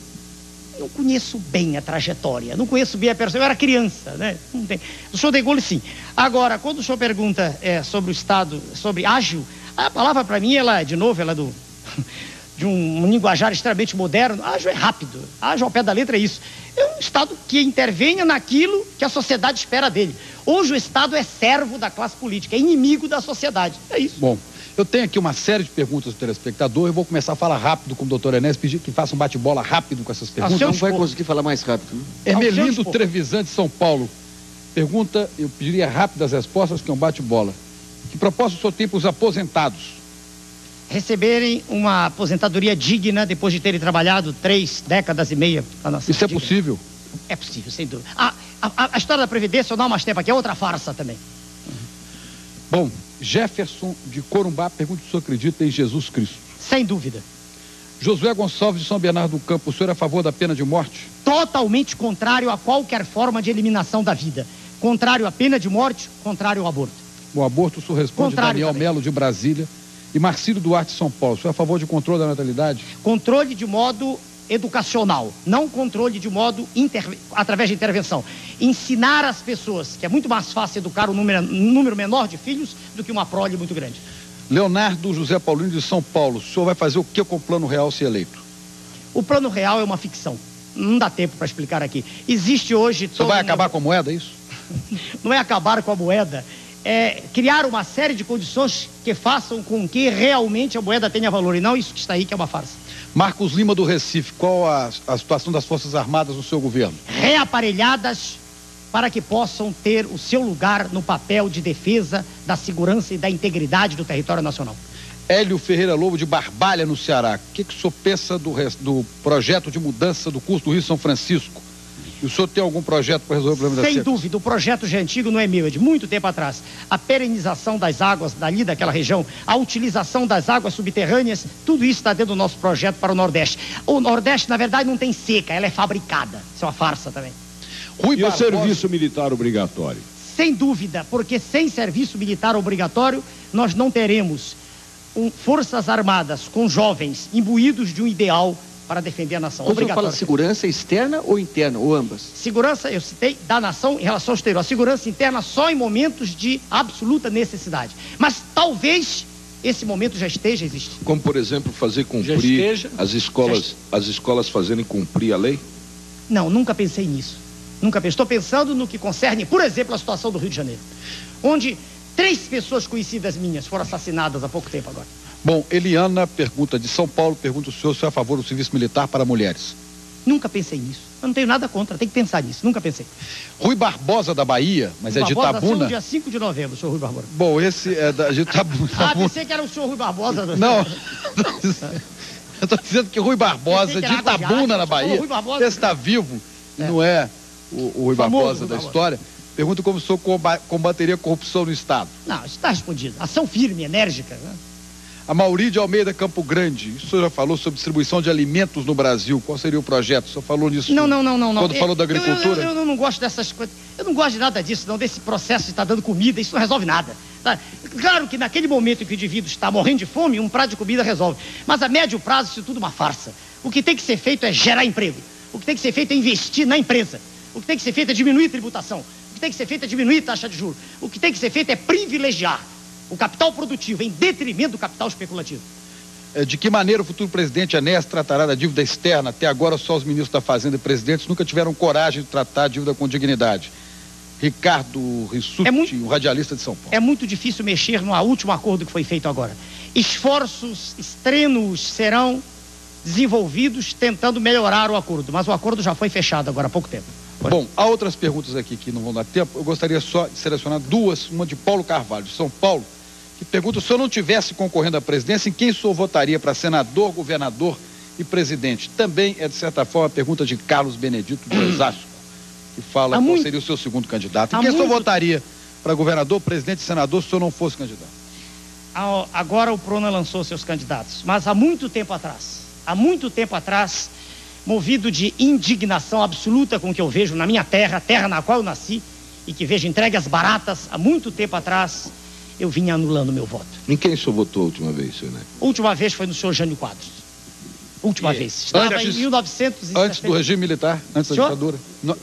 Eu conheço bem a trajetória, não conheço bem a pessoa, eu era criança, né? Não tem. O senhor de Gaulle, sim. Agora, quando o senhor pergunta sobre o Estado, sobre ágil, a palavra para mim, ela, de novo, ela é de um linguajar extremamente moderno. Ágil é rápido, ágil ao pé da letra é isso. É um Estado que intervenha naquilo que a sociedade espera dele. Hoje o Estado é servo da classe política, é inimigo da sociedade, é isso. Bom, eu tenho aqui uma série de perguntas do telespectador. Eu vou começar a falar rápido com o doutor Enéas, pedir que faça um bate-bola rápido com essas perguntas. Não vai conseguir falar mais rápido, né? Hermelindo Trevisan, de São Paulo. Pergunta, eu pediria rápidas respostas, que é um bate-bola. Que proposta o senhor tem para os aposentados? Receberem uma aposentadoria digna depois de terem trabalhado 3 décadas e meia. Isso é possível? É possível, sem dúvida. A história da Previdência, eu não há mais tempo aqui, é outra farsa também. Bom, Jefferson de Corumbá pergunta se o senhor acredita em Jesus Cristo. Sem dúvida. Josué Gonçalves de São Bernardo do Campo, o senhor é a favor da pena de morte? Totalmente contrário a qualquer forma de eliminação da vida. Contrário à pena de morte, contrário ao aborto. O aborto, o senhor responde. Contrário Daniel Melo de Brasília. E Marcílio Duarte de São Paulo, o senhor é a favor de controle da natalidade? Controle de modo educacional, não controle de modo através de intervenção. Ensinar as pessoas que é muito mais fácil educar um número menor de filhos do que uma prole muito grande. Leonardo José Paulino de São Paulo, o senhor vai fazer o que com o Plano Real se eleito? O Plano Real é uma ficção, não dá tempo para explicar aqui. Existe hoje... Você vai acabar com a moeda, é isso? Não é acabar com a moeda, é criar uma série de condições que façam com que realmente a moeda tenha valor, e não isso que está aí, que é uma farsa. Marcos Lima do Recife, qual a situação das Forças Armadas no seu governo? Reaparelhadas para que possam ter o seu lugar no papel de defesa da segurança e da integridade do território nacional. Hélio Ferreira Lobo de Barbalha, no Ceará. O que o senhor pensa do projeto de mudança do curso do Rio São Francisco? E o senhor tem algum projeto para resolver o problema da seca? Sem dúvida, o projeto já é antigo, não é meu, é de muito tempo atrás. A perenização das águas dali daquela região, a utilização das águas subterrâneas, tudo isso está dentro do nosso projeto para o Nordeste. O Nordeste, na verdade, não tem seca, ela é fabricada. Isso é uma farsa também. E o serviço militar obrigatório? Sem dúvida, porque sem serviço militar obrigatório, nós não teremos forças armadas com jovens imbuídos de um ideal para defender a nação. Quando você fala segurança externa ou interna, ou ambas? Segurança, eu citei, da nação em relação ao exterior. A segurança interna só em momentos de absoluta necessidade. Mas talvez esse momento já esteja existindo. Como, por exemplo, fazer cumprir as escolas fazerem cumprir a lei? Não, nunca pensei nisso. Nunca pensei. Estou pensando no que concerne, por exemplo, a situação do Rio de Janeiro, onde 3 pessoas conhecidas minhas foram assassinadas há pouco tempo agora. Bom, Eliana pergunta de São Paulo, pergunta o senhor se é a favor do serviço militar para mulheres. Nunca pensei nisso. Eu não tenho nada contra, tem que pensar nisso. Nunca pensei. Rui Barbosa da Bahia, mas Rui é de Barbosa, Itabuna. nasceu no dia 5 de novembro, o senhor Rui Barbosa. Bom, esse é de Itabuna. Pensei que era o senhor Rui Barbosa. Não, eu estou dizendo que Rui Barbosa de Itabuna, na Bahia. Você está vivo, não é o Rui Barbosa da história. Pergunta como o senhor combateria a corrupção no Estado. Não, isso está respondido. Ação firme, enérgica, né? A Mauri de Almeida Campo Grande, o senhor já falou sobre distribuição de alimentos no Brasil. Qual seria o projeto? O senhor falou nisso? Não. Quando falou da agricultura? Eu não gosto dessas coisas. Eu não gosto de nada disso, não, desse processo de estar dando comida. Isso não resolve nada. Tá? Claro que naquele momento em que o indivíduo está morrendo de fome, um prato de comida resolve. Mas a médio prazo isso tudo é uma farsa. O que tem que ser feito é gerar emprego. O que tem que ser feito é investir na empresa. O que tem que ser feito é diminuir tributação. O que tem que ser feito é diminuir taxa de juros. O que tem que ser feito é privilegiar o capital produtivo em detrimento do capital especulativo. De que maneira o futuro presidente Enéas tratará da dívida externa? Até agora só os ministros da Fazenda e presidentes nunca tiveram coragem de tratar a dívida com dignidade. Ricardo Rissuti, um radialista de São Paulo. É muito difícil mexer no último acordo que foi feito agora. Esforços extremos serão desenvolvidos tentando melhorar o acordo, mas o acordo já foi fechado agora há pouco tempo. Bom, há outras perguntas aqui que não vão dar tempo. Eu gostaria só de selecionar 2, uma de Paulo Carvalho, de São Paulo, que pergunta: se eu não tivesse concorrendo à presidência, em quem o senhor votaria para senador, governador e presidente? Também é, de certa forma, a pergunta de Carlos Benedito de Osasco, que fala qual seria o seu segundo candidato. Em quem o senhor votaria para governador, presidente e senador se o senhor não fosse candidato? Agora o Prona lançou seus candidatos, mas há muito tempo atrás, movido de indignação absoluta com o que eu vejo na minha terra, terra na qual eu nasci, e que vejo entregas baratas há muito tempo atrás, eu vinha anulando o meu voto. Em quem o senhor votou a última vez, senhor Neto? A última vez foi no senhor Jânio Quadros. Última vez. Estava em 1970. Antes do regime militar, antes da ditadura.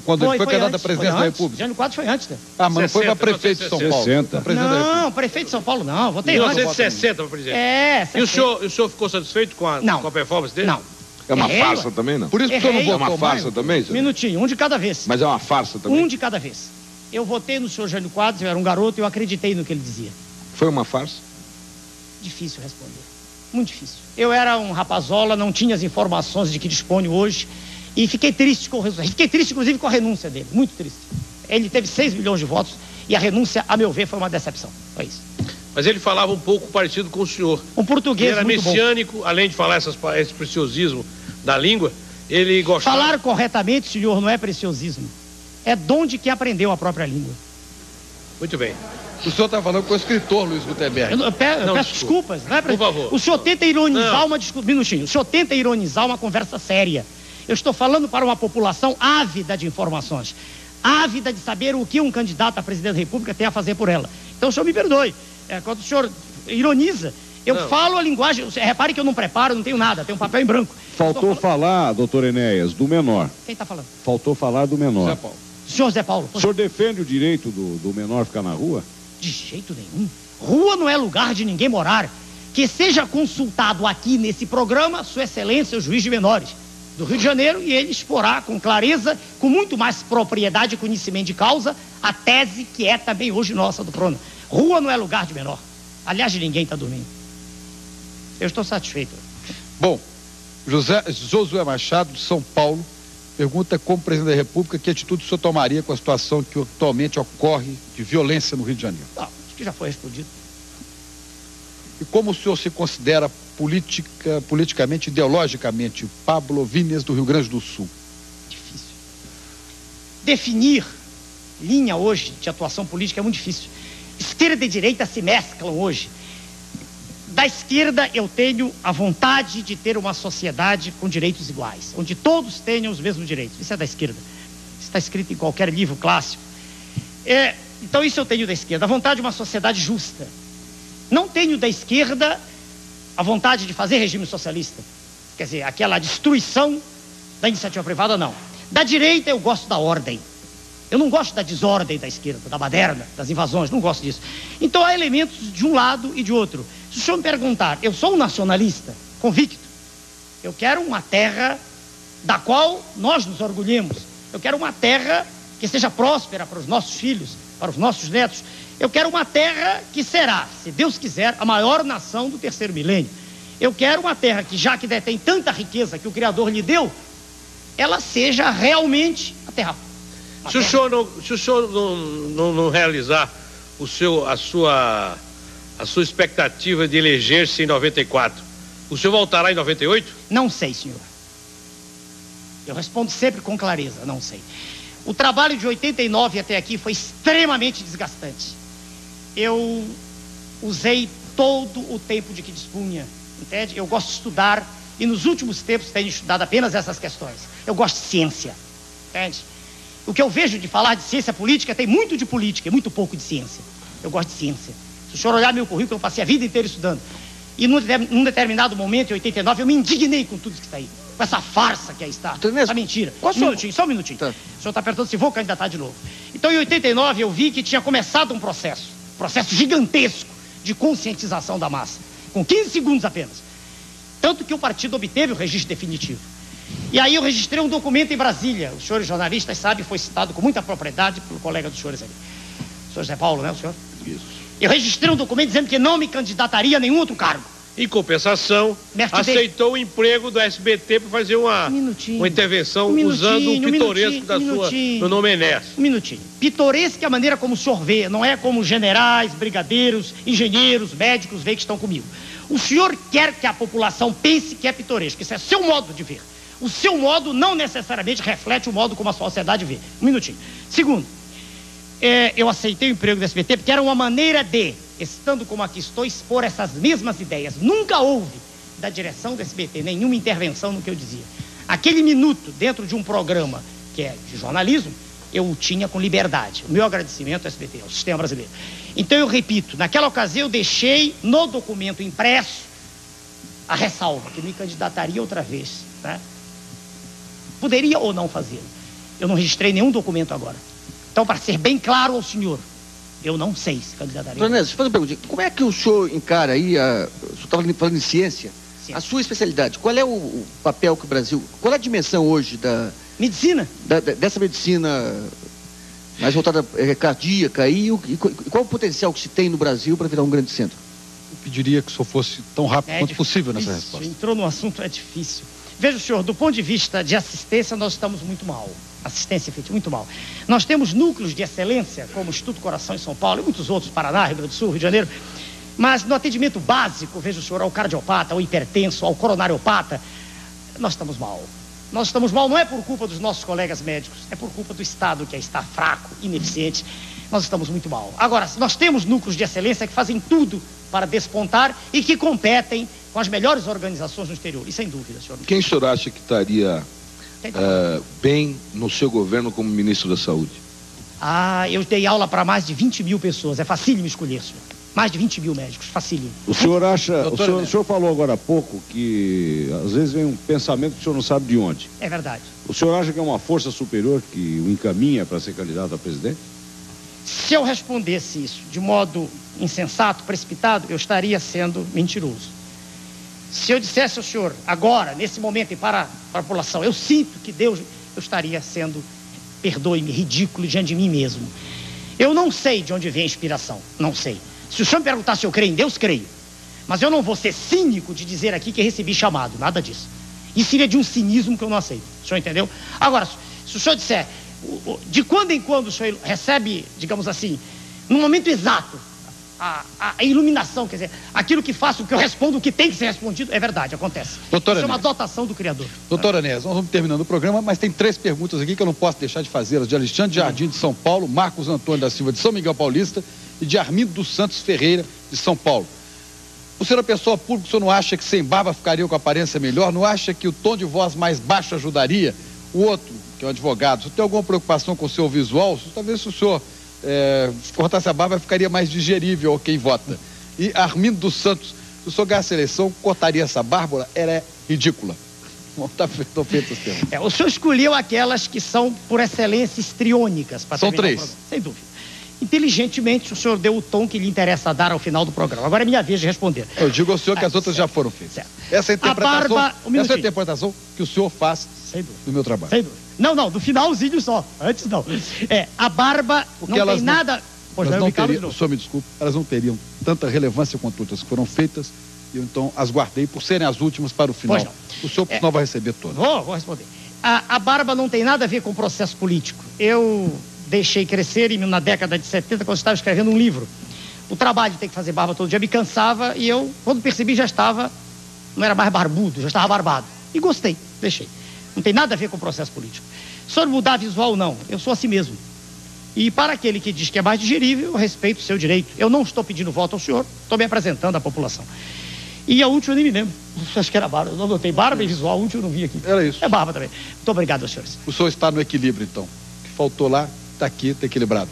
Quando ele foi candidato à presidência da República. Jânio Quadros foi antes, né? Ah, mas não foi para prefeito de São Paulo. 60. Não, prefeito de São Paulo não. Votei antes. 1960 para presidente. É, E o senhor ficou satisfeito com a performance dele? Não. É uma farsa também, não? Por isso que o senhor não votou. É uma farsa também, senhor? Minutinho, um de cada vez. Mas é uma farsa também? Um de cada vez. Eu votei no senhor Jânio Quadros, eu era um garoto e eu acreditei no que ele dizia. Foi uma farsa? Difícil responder. Muito difícil. Eu era um rapazola, não tinha as informações de que disponho hoje e fiquei triste com o resultado. Fiquei triste, inclusive, com a renúncia dele. Muito triste. Ele teve 6 milhões de votos e a renúncia, a meu ver, foi uma decepção. Foi isso. Mas ele falava um pouco parecido com o senhor. Um português ele era muito messiânico, bom. Além de falar esse preciosismo da língua, ele gostava... Falar corretamente, senhor, não é preciosismo. É dom de quem aprendeu a própria língua. Muito bem. O senhor está falando com o escritor Luiz Gutenberg. Eu peço desculpas. Não é Por favor. O senhor tenta ironizar uma discussão. Minutinho. O senhor tenta ironizar uma conversa séria. Eu estou falando para uma população ávida de informações. Ávida de saber o que um candidato à presidência da República tem a fazer por ela. Então o senhor me perdoe. Quando o senhor ironiza, eu falo a linguagem. Repare que eu não preparo, não tenho nada, tenho um papel em branco. Faltou falar, doutor Enéas, do menor. Quem está falando? Faltou falar do menor. Zé Paulo. Senhor Zé Paulo. O senhor defende o direito do menor ficar na rua? De jeito nenhum. Rua não é lugar de ninguém morar. Que seja consultado aqui nesse programa, Sua Excelência, o juiz de menores do Rio de Janeiro, e ele exporá com clareza, com muito mais propriedade e conhecimento de causa, a tese que é também hoje nossa do Prono. Rua não é lugar de menor. Aliás, ninguém está dormindo. Eu estou satisfeito. Bom, Josué Machado, de São Paulo, pergunta como presidente da República que atitude o senhor tomaria com a situação que atualmente ocorre de violência no Rio de Janeiro. Não, acho que já foi respondido. E como o senhor se considera politicamente, ideologicamente, Pablo Vínias do Rio Grande do Sul? Difícil. Definir linha hoje de atuação política é muito difícil. Esquerda e direita se mesclam hoje. Da esquerda eu tenho a vontade de ter uma sociedade com direitos iguais, onde todos tenham os mesmos direitos. Isso é da esquerda. Isso está escrito em qualquer livro clássico. Então isso eu tenho da esquerda, a vontade de uma sociedade justa. Não tenho da esquerda a vontade de fazer regime socialista. Quer dizer, aquela destruição da iniciativa privada, não. Da direita eu gosto da ordem. Eu não gosto da desordem da esquerda, da baderna, das invasões, não gosto disso. Então há elementos de um lado e de outro. Se o senhor me perguntar, eu sou um nacionalista, convicto. Eu quero uma terra da qual nós nos orgulhemos. Eu quero uma terra que seja próspera para os nossos filhos, para os nossos netos. Eu quero uma terra que será, se Deus quiser, a maior nação do terceiro milênio. Eu quero uma terra que, já que detém tanta riqueza que o Criador lhe deu, ela seja realmente a terra. Se o senhor não realizar a sua expectativa de eleger-se em 94, o senhor voltará em 98? Não sei, senhor. Eu respondo sempre com clareza, não sei. O trabalho de 89 até aqui foi extremamente desgastante. Eu usei todo o tempo de que dispunha, entende? Eu gosto de estudar e nos últimos tempos tenho estudado apenas essas questões. Eu gosto de ciência, entende? O que eu vejo de falar de ciência política tem muito de política e muito pouco de ciência. Eu gosto de ciência. Se o senhor olhar meu currículo, eu passei a vida inteira estudando. E num determinado momento, em 89, eu me indignei com tudo isso que está aí. Com essa farsa que aí está. Essa mentira. Só um minutinho. Tá. O senhor está perguntando se vou candidatar de novo. Então, em 89, eu vi que tinha começado um processo gigantesco de conscientização da massa. Com 15 segundos apenas. Tanto que o partido obteve o registro definitivo. E aí eu registrei um documento em Brasília. Os senhores jornalistas sabem, foi citado com muita propriedade pelo colega dos senhores ali. O senhor Zé Paulo, né, o senhor? Isso. Eu registrei um documento dizendo que não me candidataria a nenhum outro cargo. Em compensação, aceitou o emprego do SBT para fazer uma intervenção usando o pitoresco do nome Enéas. Um minutinho. Pitoresco é a maneira como o senhor vê, não é como generais, brigadeiros, engenheiros, médicos veem que estão comigo. O senhor quer que a população pense que é pitoresco. Isso é seu modo de ver. O seu modo não necessariamente reflete o modo como a sociedade vê. Um minutinho. Segundo, eu aceitei o emprego do SBT porque era uma maneira de, estando como aqui estou, expor essas mesmas ideias. Nunca houve, da direção do SBT, nenhuma intervenção no que eu dizia. Aquele minuto dentro de um programa que é de jornalismo, eu o tinha com liberdade. O meu agradecimento ao SBT, ao sistema brasileiro. Então eu repito, naquela ocasião eu deixei no documento impresso a ressalva, que me candidataria outra vez, né? Poderia ou não fazê-lo. Eu não registrei nenhum documento agora. Então, para ser bem claro ao senhor, eu não sei se candidataria. Doutor Enéas, faz uma pergunta. Como é que o senhor encara aí, o senhor estava falando em ciência, a sua especialidade? Qual é o papel que o Brasil, qual é a dimensão hoje da... Medicina? Dessa medicina mais voltada cardíaca e qual o potencial que se tem no Brasil para virar um grande centro? Eu pediria que o senhor fosse tão rápido quanto possível nessa resposta. Entrou no assunto, é difícil. Veja, senhor, do ponto de vista de assistência, nós estamos muito mal. Assistência efetiva, muito mal. Nós temos núcleos de excelência, como o Instituto Coração em São Paulo e muitos outros, Paraná, Rio Grande do Sul, Rio de Janeiro. Mas no atendimento básico, veja o senhor, ao cardiopata, ao hipertenso, ao coronariopata, nós estamos mal. Nós estamos mal não é por culpa dos nossos colegas médicos, é por culpa do Estado, que está fraco, ineficiente. Nós estamos muito mal. Agora, nós temos núcleos de excelência que fazem tudo para despontar e que competem com as melhores organizações no exterior. E sem dúvida, senhor. Quem o senhor acha que estaria bem no seu governo como ministro da Saúde? Eu dei aula para mais de 20 mil pessoas. É facílimo escolher, senhor. Mais de 20 mil médicos, facílimo. O senhor acha, o senhor falou agora há pouco que às vezes vem um pensamento que o senhor não sabe de onde. É verdade. O senhor acha que é uma força superior que o encaminha para ser candidato a presidente? Se eu respondesse isso de modo insensato, precipitado, eu estaria sendo mentiroso. Se eu dissesse ao senhor, agora, nesse momento, e para a população, eu sinto que Deus, eu estaria sendo, perdoe-me, ridículo diante de mim mesmo. Eu não sei de onde vem a inspiração, não sei. Se o senhor me perguntar se eu creio em Deus, creio. Mas eu não vou ser cínico de dizer aqui que recebi chamado, nada disso. Isso seria de um cinismo que eu não aceito, o senhor entendeu? Agora, se o senhor disser, de quando em quando o senhor recebe, digamos assim, no momento exato, a iluminação, quer dizer, aquilo que faço, o que eu respondo, o que tem que ser respondido, é verdade, acontece. Doutor Isso é uma dotação do Criador. Doutor Enéas, nós vamos terminando o programa, mas tem 3 perguntas aqui que eu não posso deixar de fazê-las, de Alexandre Jardim, de São Paulo, Marcos Antônio da Silva, de São Miguel Paulista, e de Armindo dos Santos Ferreira, de São Paulo. O senhor é pessoa pública, o senhor não acha que sem barba ficaria com aparência melhor? Não acha que o tom de voz mais baixo ajudaria? O outro, que é um advogado, o senhor tem alguma preocupação com o seu visual? Talvez se o senhor cortasse a barba, ficaria mais digerível a quem vota. E Armindo dos Santos, se o senhor ganhasse a eleição, cortaria essa barba? Ela é ridícula. Está feito as perguntas. O senhor escolheu aquelas que são, por excelência, histriônicas. São 3. Sem dúvida. Inteligentemente, o senhor deu o tom que lhe interessa dar ao final do programa. Agora é minha vez de responder. Eu digo ao senhor que as outras já foram feitas. Certo. Essa é a interpretação que o senhor faz do meu trabalho. Sem dúvida. Não, do finalzinho só. Antes não. A barba porque não tem nada... Pois não teriam, o senhor me desculpe, elas não teriam tanta relevância quanto outras que foram feitas, e eu então as guardei por serem as últimas para o final. O senhor não vai receber todas. Vou responder. A barba não tem nada a ver com o processo político. Eu deixei crescer na década de 70, quando eu estava escrevendo um livro. O trabalho de ter que fazer barba todo dia me cansava, e eu, quando percebi, já estava, não era mais barbudo, já estava barbado. E gostei, deixei. Não tem nada a ver com o processo político. Sobre mudar visual, não. Eu sou assim mesmo. E para aquele que diz que é mais digerível, eu respeito o seu direito. Eu não estou pedindo voto ao senhor, estou me apresentando à população. E a última eu nem me lembro. Acho que era barba. Eu não notei barba e visual, a última eu não vi aqui. Era isso. É barba também. Muito obrigado aos senhores. O senhor está no equilíbrio, então. O que faltou lá, está aqui, está equilibrado.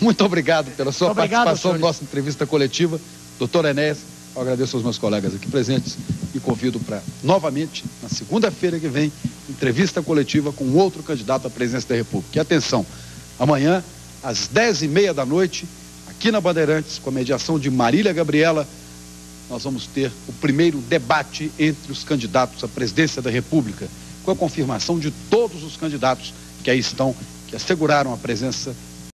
Muito obrigado pela sua participação na nossa entrevista coletiva. Doutor Enéas, eu agradeço aos meus colegas aqui presentes e convido para, novamente, na segunda-feira que vem, entrevista coletiva com outro candidato à presidência da República. E atenção, amanhã, às 10h30 da noite, aqui na Bandeirantes, com a mediação de Marília Gabriela, nós vamos ter o primeiro debate entre os candidatos à presidência da República, com a confirmação de todos os candidatos que aí estão, que asseguraram a presença